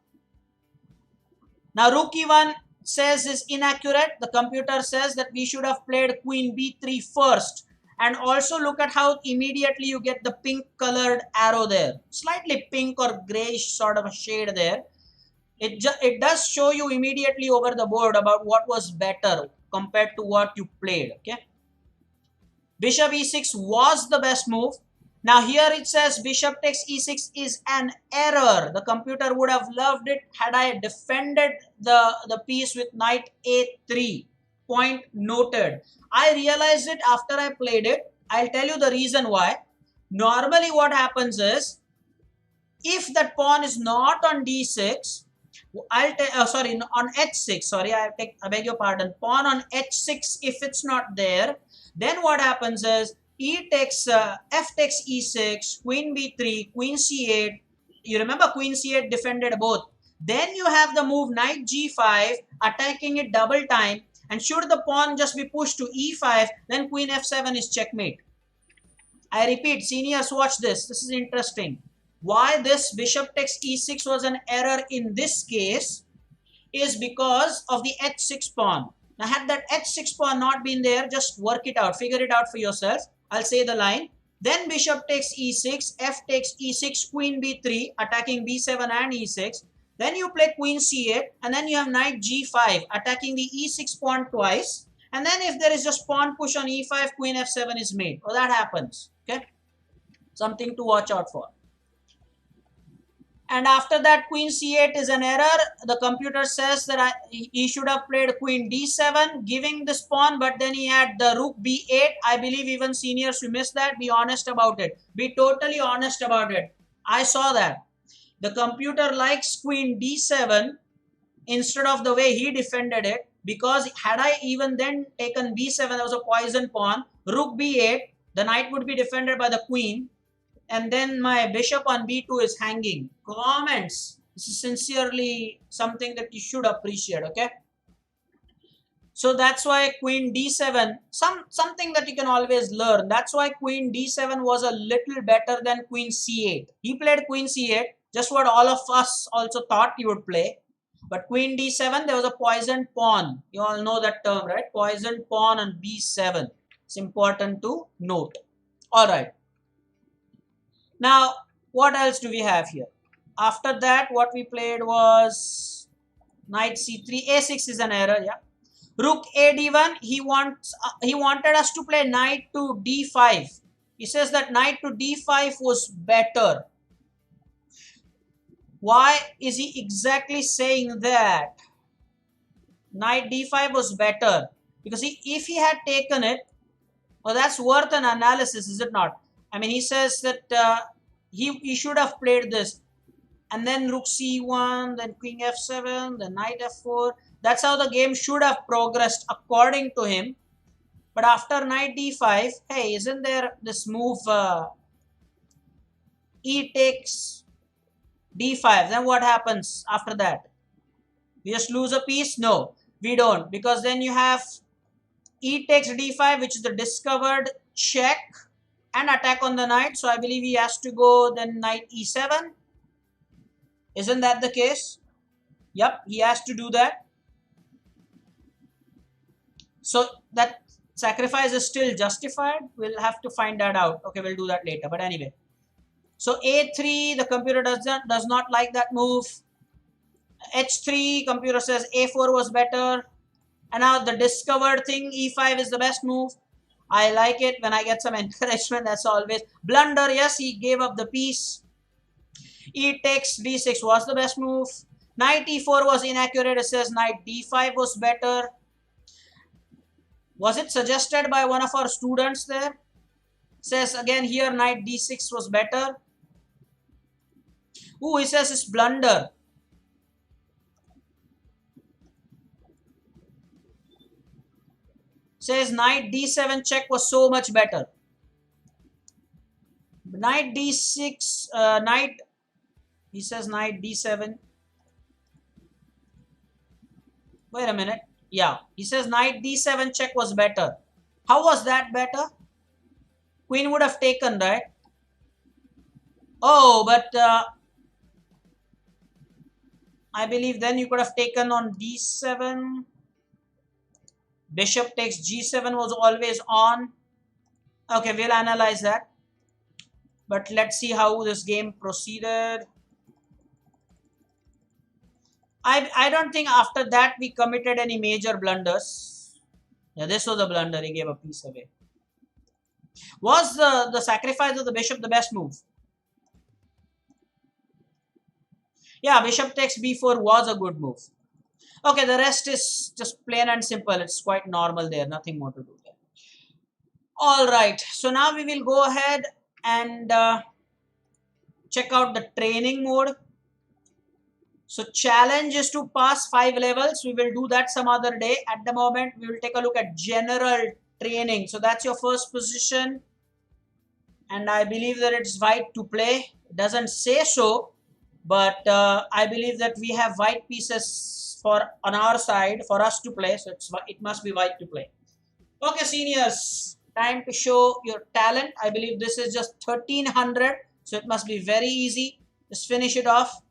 Now, rook e1 says is inaccurate. The computer says that we should have played queen b3 first. And also look at how immediately you get the pink colored arrow there. Slightly pink or grayish sort of a shade there. It does show you immediately over the board about what was better compared to what you played. Okay. Bishop e6 was the best move. Now here it says bishop takes e6 is an error. The computer would have loved it had I defended the piece with knight a3. Point noted. I realized it after I played it. I'll tell you the reason why. Normally what happens is, if that pawn is not on d6, on h6, sorry, I beg your pardon, pawn on h6, if it's not there, then what happens is, f takes e6, queen b3, queen c8. You remember queen c8 defended both. Then you have the move knight g5, attacking it double time. And should the pawn just be pushed to e5, then queen f7 is checkmate. I repeat, seniors, watch this. This is interesting. Why this bishop takes e6 was an error in this case is because of the h6 pawn. Now, had that h6 pawn not been there, just work it out. Figure it out for yourself. I'll say the line. Then bishop takes e6, f takes e6, queen b3, attacking b7 and e6. Then you play queen c8, and then you have knight g5, attacking the e6 pawn twice. And then if there is just pawn push on e5, queen f7 is made. Well, that happens. Okay, something to watch out for. And after that, queen c8 is an error. The computer says that he should have played queen d7, giving this pawn, but then he had the rook b8. I believe even seniors, you missed that. Be honest about it. Be totally honest about it. I saw that. The computer likes queen d7 instead of the way he defended it, because had I even then taken b7, there was a poison pawn, rook b8, the knight would be defended by the queen, and then my bishop on b2 is hanging. Comments. This is sincerely something that you should appreciate, okay? So that's why queen d7, something that you can always learn. That's why queen d7 was a little better than queen c8. He played queen c8, just what all of us also thought he would play. But queen d7, there was a poisoned pawn. You all know that term, right? Poisoned pawn on b7. It's important to note. All right. Now, what else do we have here? After that, what we played was knight c3. a6 is an error, yeah. Rook a d1. He wanted us to play knight to d5. He says that knight to d5 was better. Why is he exactly saying that? Knight d5 was better. Because if he had taken it, well, that's worth an analysis, is it not? I mean, he says that he should have played this. And then rook c1, then queen f7, then knight f4. That's how the game should have progressed according to him. But after knight d5, hey, isn't there this move e takes d5? Then what happens after that? We just lose a piece? No, we don't. Because then you have e takes d5, which is the discovered check and attack on the knight. So I believe he has to go then knight e7. Isn't that the case? Yep, he has to do that. So that sacrifice is still justified. We'll have to find that out. Okay, we'll do that later. But anyway. So a3, the computer does not like that move. h3, computer says a4 was better. And now the discovered thing, e5 is the best move. I like it when I get some encouragement. That's always. Blunder, yes, he gave up the piece. E takes d6 was the best move. Knight e4 was inaccurate. It says knight d5 was better. Was it suggested by one of our students there? Says again here knight d6 was better. Ooh, he says it's blunder. Says knight d7 check was so much better. Knight d6, he says knight d7. Wait a minute. Yeah, he says knight d7 check was better. How was that better? Queen would have taken, right? Oh, but I believe then you could have taken on d7. Bishop takes g7 was always on. Okay, we'll analyze that. But let's see how this game proceeded. I don't think after that we committed any major blunders. Yeah, this was a blunder. He gave a piece away. Was the sacrifice of the bishop the best move? Yeah, bishop takes b4 was a good move. Okay, the rest is just plain and simple. It's quite normal there. Nothing more to do there. All right. So now we will go ahead and check out the training mode. So challenge is to pass 5 levels. We will do that some other day. At the moment, we will take a look at general training. So that's your first position. And I believe that it's white to play. It doesn't say so. But I believe that we have white pieces on our side for us to play. So it must be white to play. Okay, seniors. Time to show your talent. I believe this is just 1300. So it must be very easy. Just finish it off.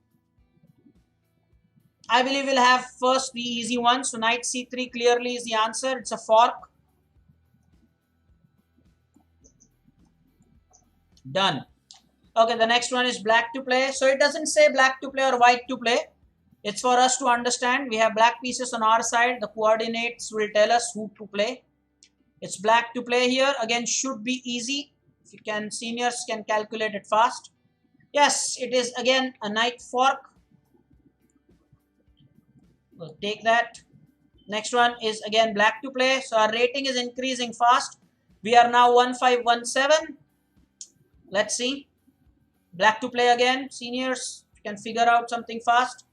I believe we'll have first the easy one. So knight c3 clearly is the answer. It's a fork. Done. Okay, the next one is black to play. So it doesn't say black to play or white to play. It's for us to understand. We have black pieces on our side. The coordinates will tell us who to play. It's black to play here. Again, should be easy. If you can, seniors can calculate it fast. Yes, it is again a knight fork. We'll take that. Next one is again black to play. So our rating is increasing fast. We are now 1517. Let's see. Black to play again. Seniors can figure out something fast.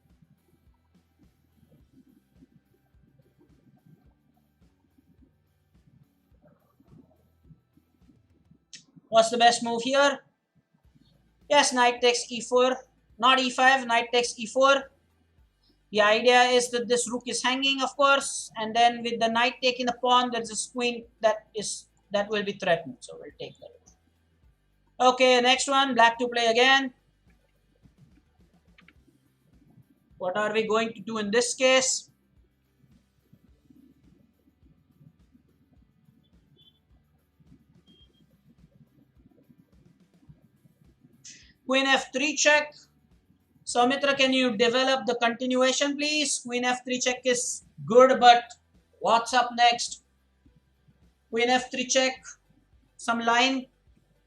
What's the best move here? Yes, knight takes e4. Not e5, knight takes e4. The idea is that this rook is hanging, of course, and then with the knight taking the pawn, there's a queen that will be threatened. So we'll take that. Okay, next one, black to play again. What are we going to do in this case? Queen f3 check. Soumitra, can you develop the continuation, please? Queen f3 check is good, but what's up next? Queen f3 check. Some line.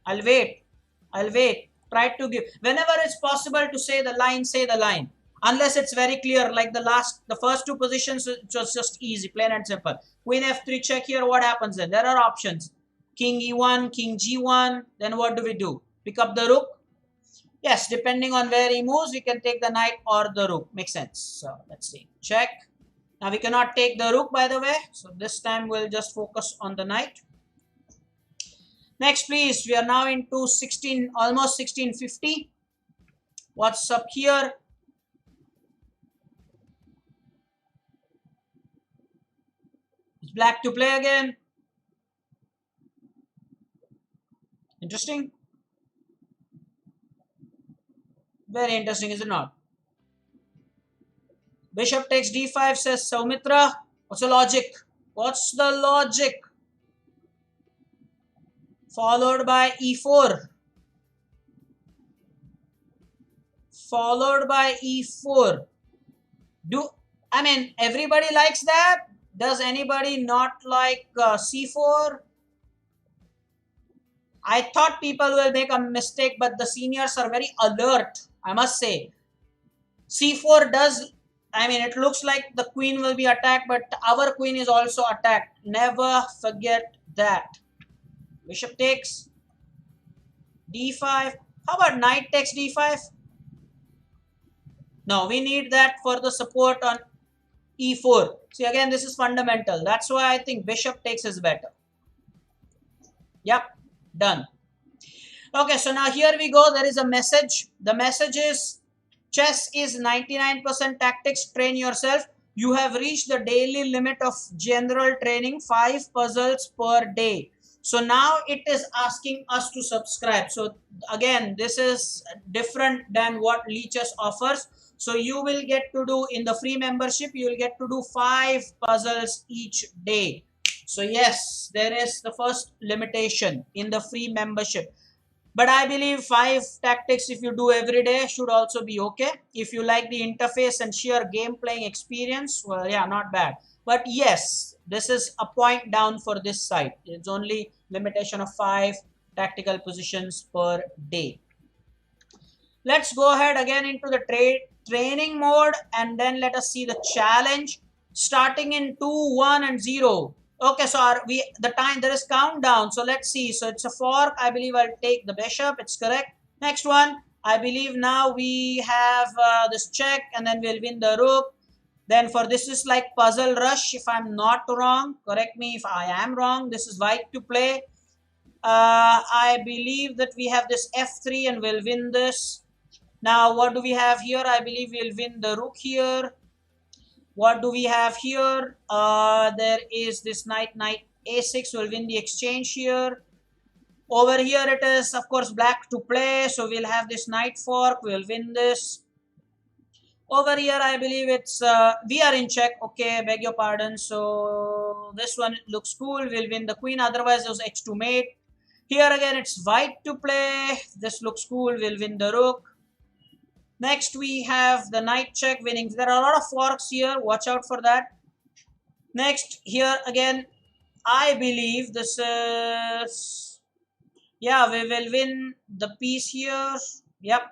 I'll wait. I'll wait. Try to give. Whenever it's possible to say the line, say the line. Unless it's very clear, like the first two positions, it was just easy, plain and simple. Queen f3 check here, what happens then? There are options. King e1, king g1. Then what do we do? Pick up the rook. Yes, depending on where he moves, we can take the knight or the rook. Makes sense. So let's see. Check. Now we cannot take the rook, by the way. So this time we'll just focus on the knight. Next, please. We are now into 16, almost 1650. What's up here? It's black to play again. Interesting. Very interesting, is it not? Bishop takes d5, says Soumitra. What's the logic? What's the logic? Followed by e4. Followed by e4. I mean, everybody likes that? Does anybody not like c4? I thought people will make a mistake, but the seniors are very alert, I must say. c4 does, I mean, it looks like the queen will be attacked, but our queen is also attacked. Never forget that. Bishop takes d5. How about knight takes d5? No, we need that for the support on e4. See, again, this is fundamental. That's why I think bishop takes is better. Yep, done. Okay, so now here we go. There is a message. The message is, chess is 99% tactics. Train yourself. You have reached the daily limit of general training, 5 puzzles per day. So now it is asking us to subscribe. So again, this is different than what Leeches offers. So you will get to do in the free membership, you will get to do 5 puzzles each day. So yes, there is the first limitation in the free membership. But I believe 5 tactics, if you do every day, should also be okay. If you like the interface and sheer game playing experience, well, yeah, not bad. But yes, this is a point down for this site. It's only limitation of 5 tactical positions per day. Let's go ahead again into the training mode, and then let us see the challenge starting in 2, 1, and 0. Okay, so the time, there is countdown. So let's see. So it's a fork. I believe I'll take the bishop. It's correct. Next one. I believe now we have this check, and then we'll win the rook. Then for this is like puzzle rush, if I'm not wrong. Correct me if I am wrong. This is white to play. I believe that we have this f3 and we'll win this. Now what do we have here? I believe we'll win the rook here. What do we have here? There is this knight a6. We'll win the exchange here. Over here it is, of course, black to play. So we'll have this knight fork. We'll win this. Over here, I believe it's, we are in check. Okay, beg your pardon. So this one looks cool. We'll win the queen. Otherwise, it was h2 mate. Here again, it's white to play. This looks cool. We'll win the rook. Next, we have the knight check winning. There are a lot of forks here. Watch out for that. Next, here again, I believe this is... Yeah, we will win the piece here. Yep.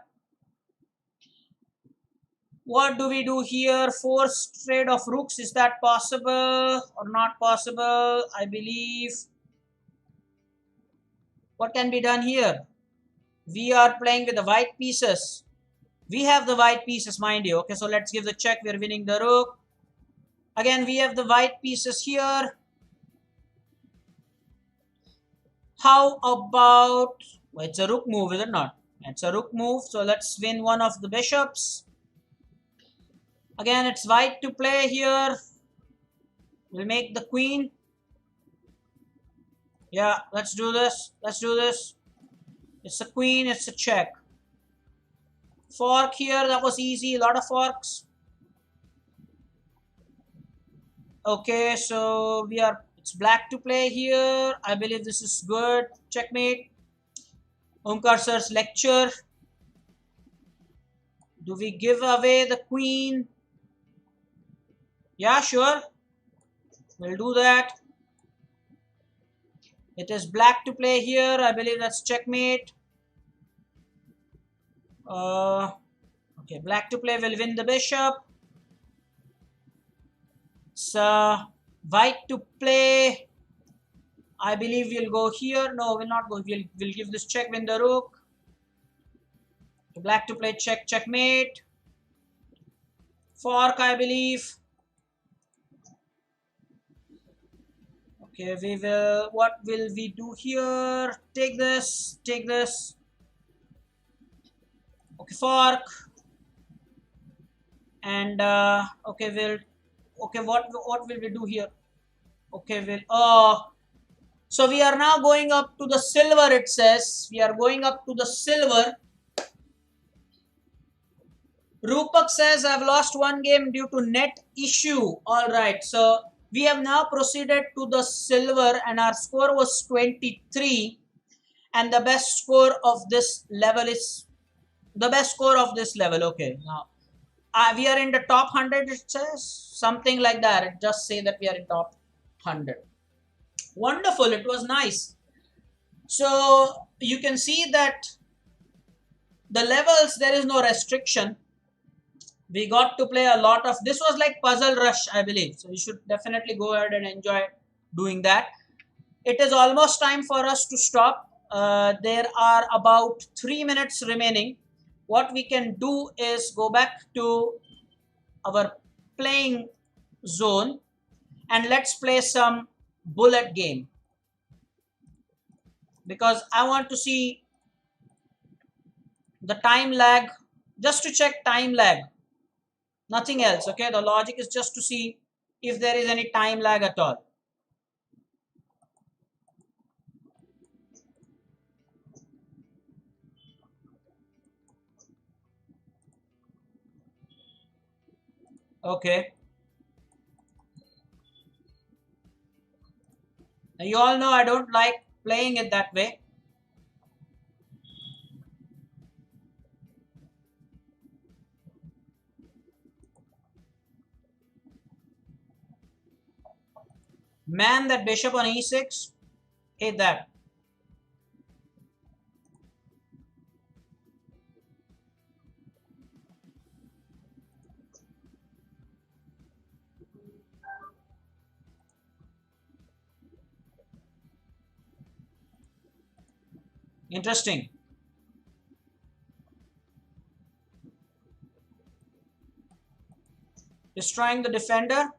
What do we do here? Forced trade of rooks. Is that possible or not possible? I believe. What can be done here? We are playing with the white pieces. We have the white pieces, mind you. Okay, so let's give the check. We're winning the rook. Again, we have the white pieces here. How about... well, it's a rook move, is it not? It's a rook move. So let's win one of the bishops. Again, it's white to play here. We'll make the queen. Yeah, let's do this. Let's do this. It's a queen. It's a check. Fork here. That was easy. A lot of forks. Okay, so we are... it's black to play here. I believe this is good. Checkmate. Omkar sir's lecture. Do we give away the queen? Yeah, sure. We'll do that. It is black to play here. I believe that's checkmate. Okay, black to play will win the bishop. So, white to play. I believe we'll go here. No, we'll not go. We'll give this check, win the rook. Black to play check, checkmate. Fork, I believe. Okay, we will... what will we do here? Take this, take this. Okay, fork. And okay, we'll... okay, what will we do here? Okay, we'll... so we are now going up to the silver, it says. We are going up to the silver. Rupak says, I've lost one game due to net issue. Alright, so we have now proceeded to the silver and our score was 23. And the best score of this level is... the best score of this level. Okay, now we are in the top 100, it says. Something like that. It just say that we are in top 100. Wonderful. It was nice. So you can see that the levels, there is no restriction. We got to play a lot of... this was like Puzzle Rush, I believe. So you should definitely go ahead and enjoy doing that. It is almost time for us to stop. There are about 3 minutes remaining. What we can do is go back to our playing zone and let's play some bullet game. Because I want to see the time lag, just to check time lag. Nothing else, okay? The logic is just to see if there is any time lag at all. Okay. Now you all know I don't like playing it that way. Man, that bishop on e6. Hate that. Interesting. Destroying the defender.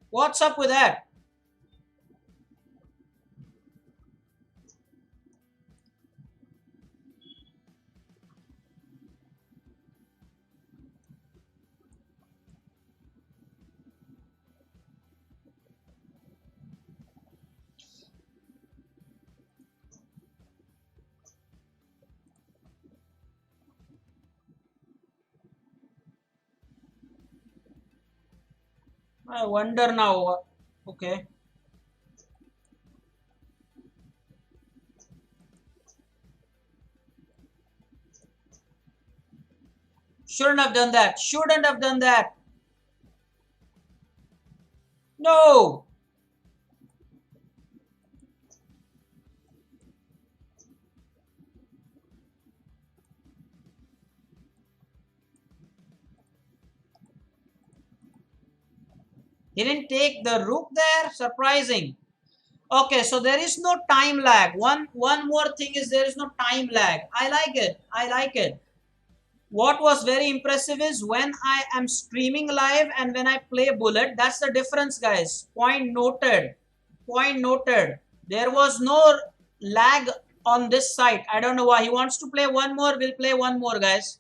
What's up with that? I wonder now. Okay. Shouldn't have done that. Shouldn't have done that. No. He didn't take the rook there. Surprising. Okay, so there is no time lag. One more thing is there is no time lag. I like it. I like it. What was very impressive is when I am streaming live and when I play bullet, that's the difference, guys. Point noted. Point noted. There was no lag on this side. I don't know why. He wants to play one more. We'll play one more, guys.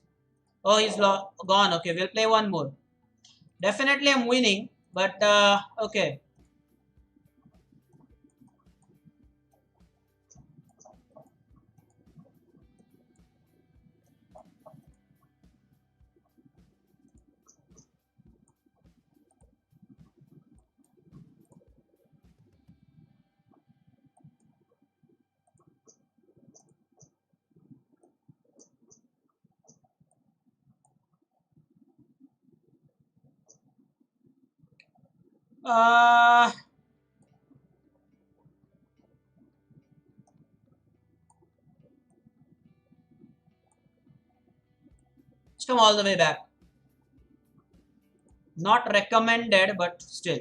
Oh, he's gone. Okay, we'll play one more. Definitely I'm winning, but okay. Uh, let's come all the way back. Not recommended, but still.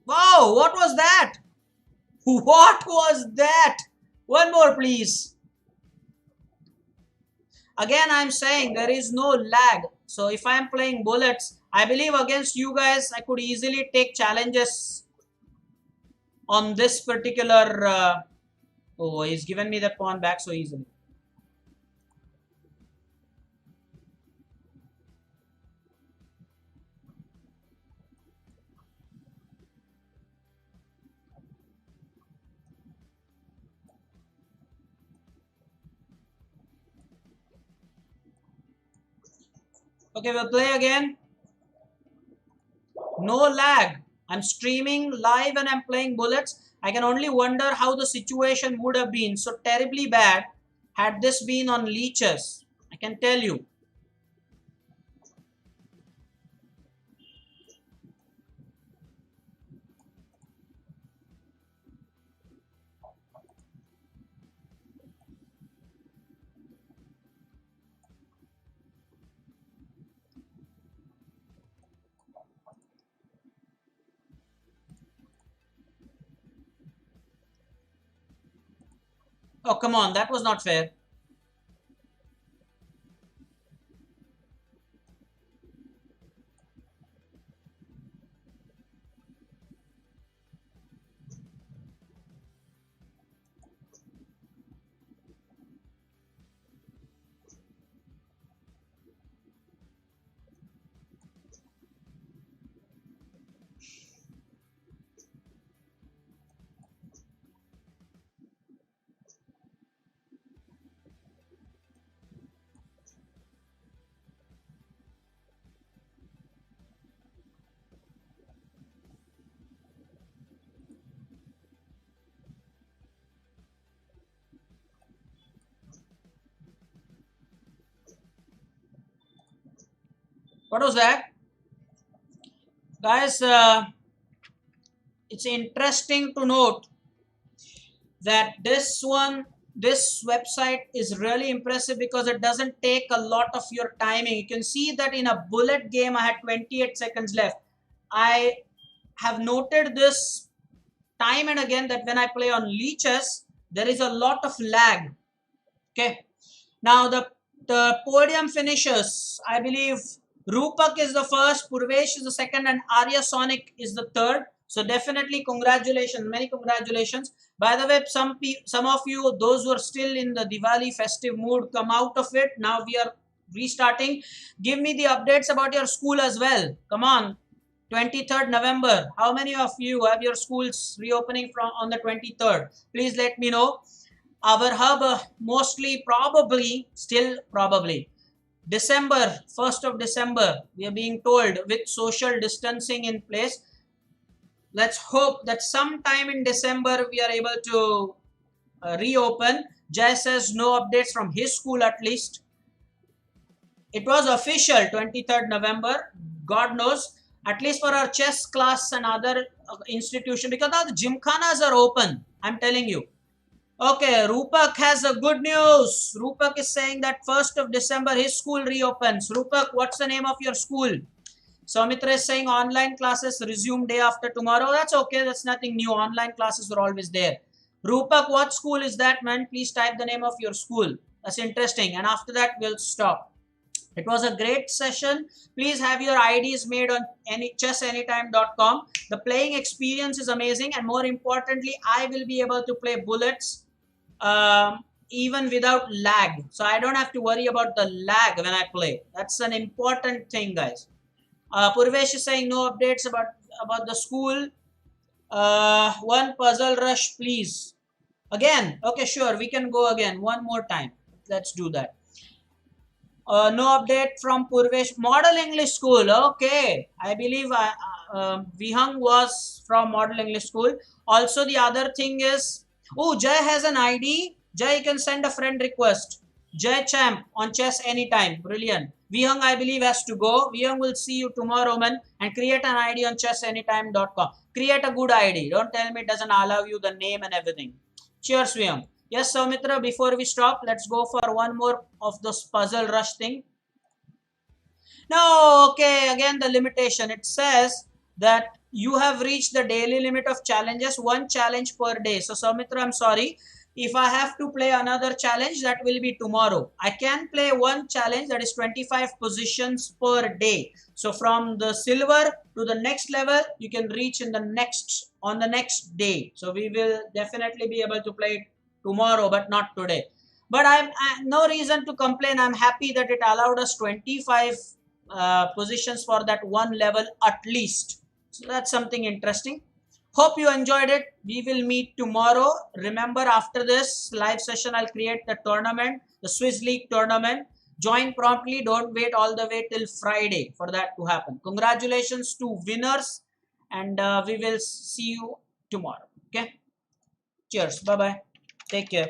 Wow, what was that? What was that? One more, please. Again, I'm saying there is no lag. So if I'm playing bullets, I believe against you guys, I could easily take challenges on this particular. Oh, he's given me that pawn back so easily. Okay, we'll play again. No lag. I'm streaming live and I'm playing bullets. I can only wonder how the situation would have been so terribly bad had this been on leeches. I can tell you. Oh, come on. That was not fair. What was that? Guys, it's interesting to note that this website is really impressive because it doesn't take a lot of your timing. You can see that in a bullet game I had 28 seconds left. I have noted this time and again that when I play on leeches there is a lot of lag. Okay, now the podium finishers, I believe Rupak is the first, Purvesh is the second, and Arya Sonic is the third. So definitely congratulations, many congratulations. By the way, some of you, those who are still in the Diwali festive mood, come out of it. Now we are restarting. Give me the updates about your school as well. Come on, 23rd November. How many of you have your schools reopening from on the 23rd? Please let me know. Our hub mostly probably still probably December, 1st of December, we are being told with social distancing in place. Let's hope that sometime in December we are able to reopen. Jay says no updates from his school at least. It was official 23rd November. God knows. At least for our chess class and other institution, because now the gymkhanas are open. I'm telling you. Okay, Rupak has a good news. Rupak is saying that 1st of December his school reopens. Rupak, what's the name of your school? Soumitra is saying online classes resume day after tomorrow. That's okay. That's nothing new. Online classes are always there. Rupak, what school is that, man? Please type the name of your school. That's interesting. And after that, we'll stop. It was a great session. Please have your IDs made on chessanytime.com. The playing experience is amazing, and more importantly, I will be able to play bullets even without lag. So I don't have to worry about the lag when I play. That's an important thing, guys. Purvesh is saying no updates about the school. One puzzle rush, please. Again, okay, sure, we can go again one more time. Let's do that. No update from Purvesh. Model English School. Okay. I believe Vihang was from Model English School. Also, the other thing is, oh, Jay has an ID. Jay can send a friend request. Jay Champ on chess anytime. Brilliant. Vihang, I believe, has to go. Vihang will see you tomorrow, man, and create an ID on chessanytime.com. Create a good ID. Don't tell me it doesn't allow you the name and everything. Cheers, Vihang. Yes, Soumitra, before we stop, let's go for one more of those puzzle rush thing. No, okay, again the limitation. It says that you have reached the daily limit of challenges, one challenge per day. So, Soumitra, I'm sorry. If I have to play another challenge, that will be tomorrow. I can play one challenge, that is 25 positions per day. So, from the silver to the next level, you can reach on the next day. So, we will definitely be able to play it tomorrow, but not today. But I no reason to complain. I'm happy that it allowed us 25 positions for that one level at least. So that's something interesting. Hope you enjoyed it. We will meet tomorrow. Remember, after this live session, I'll create the tournament, the Swiss League tournament. Join promptly. Don't wait all the way till Friday for that to happen. Congratulations to winners, and we will see you tomorrow. Okay. Cheers. Bye bye. Take care.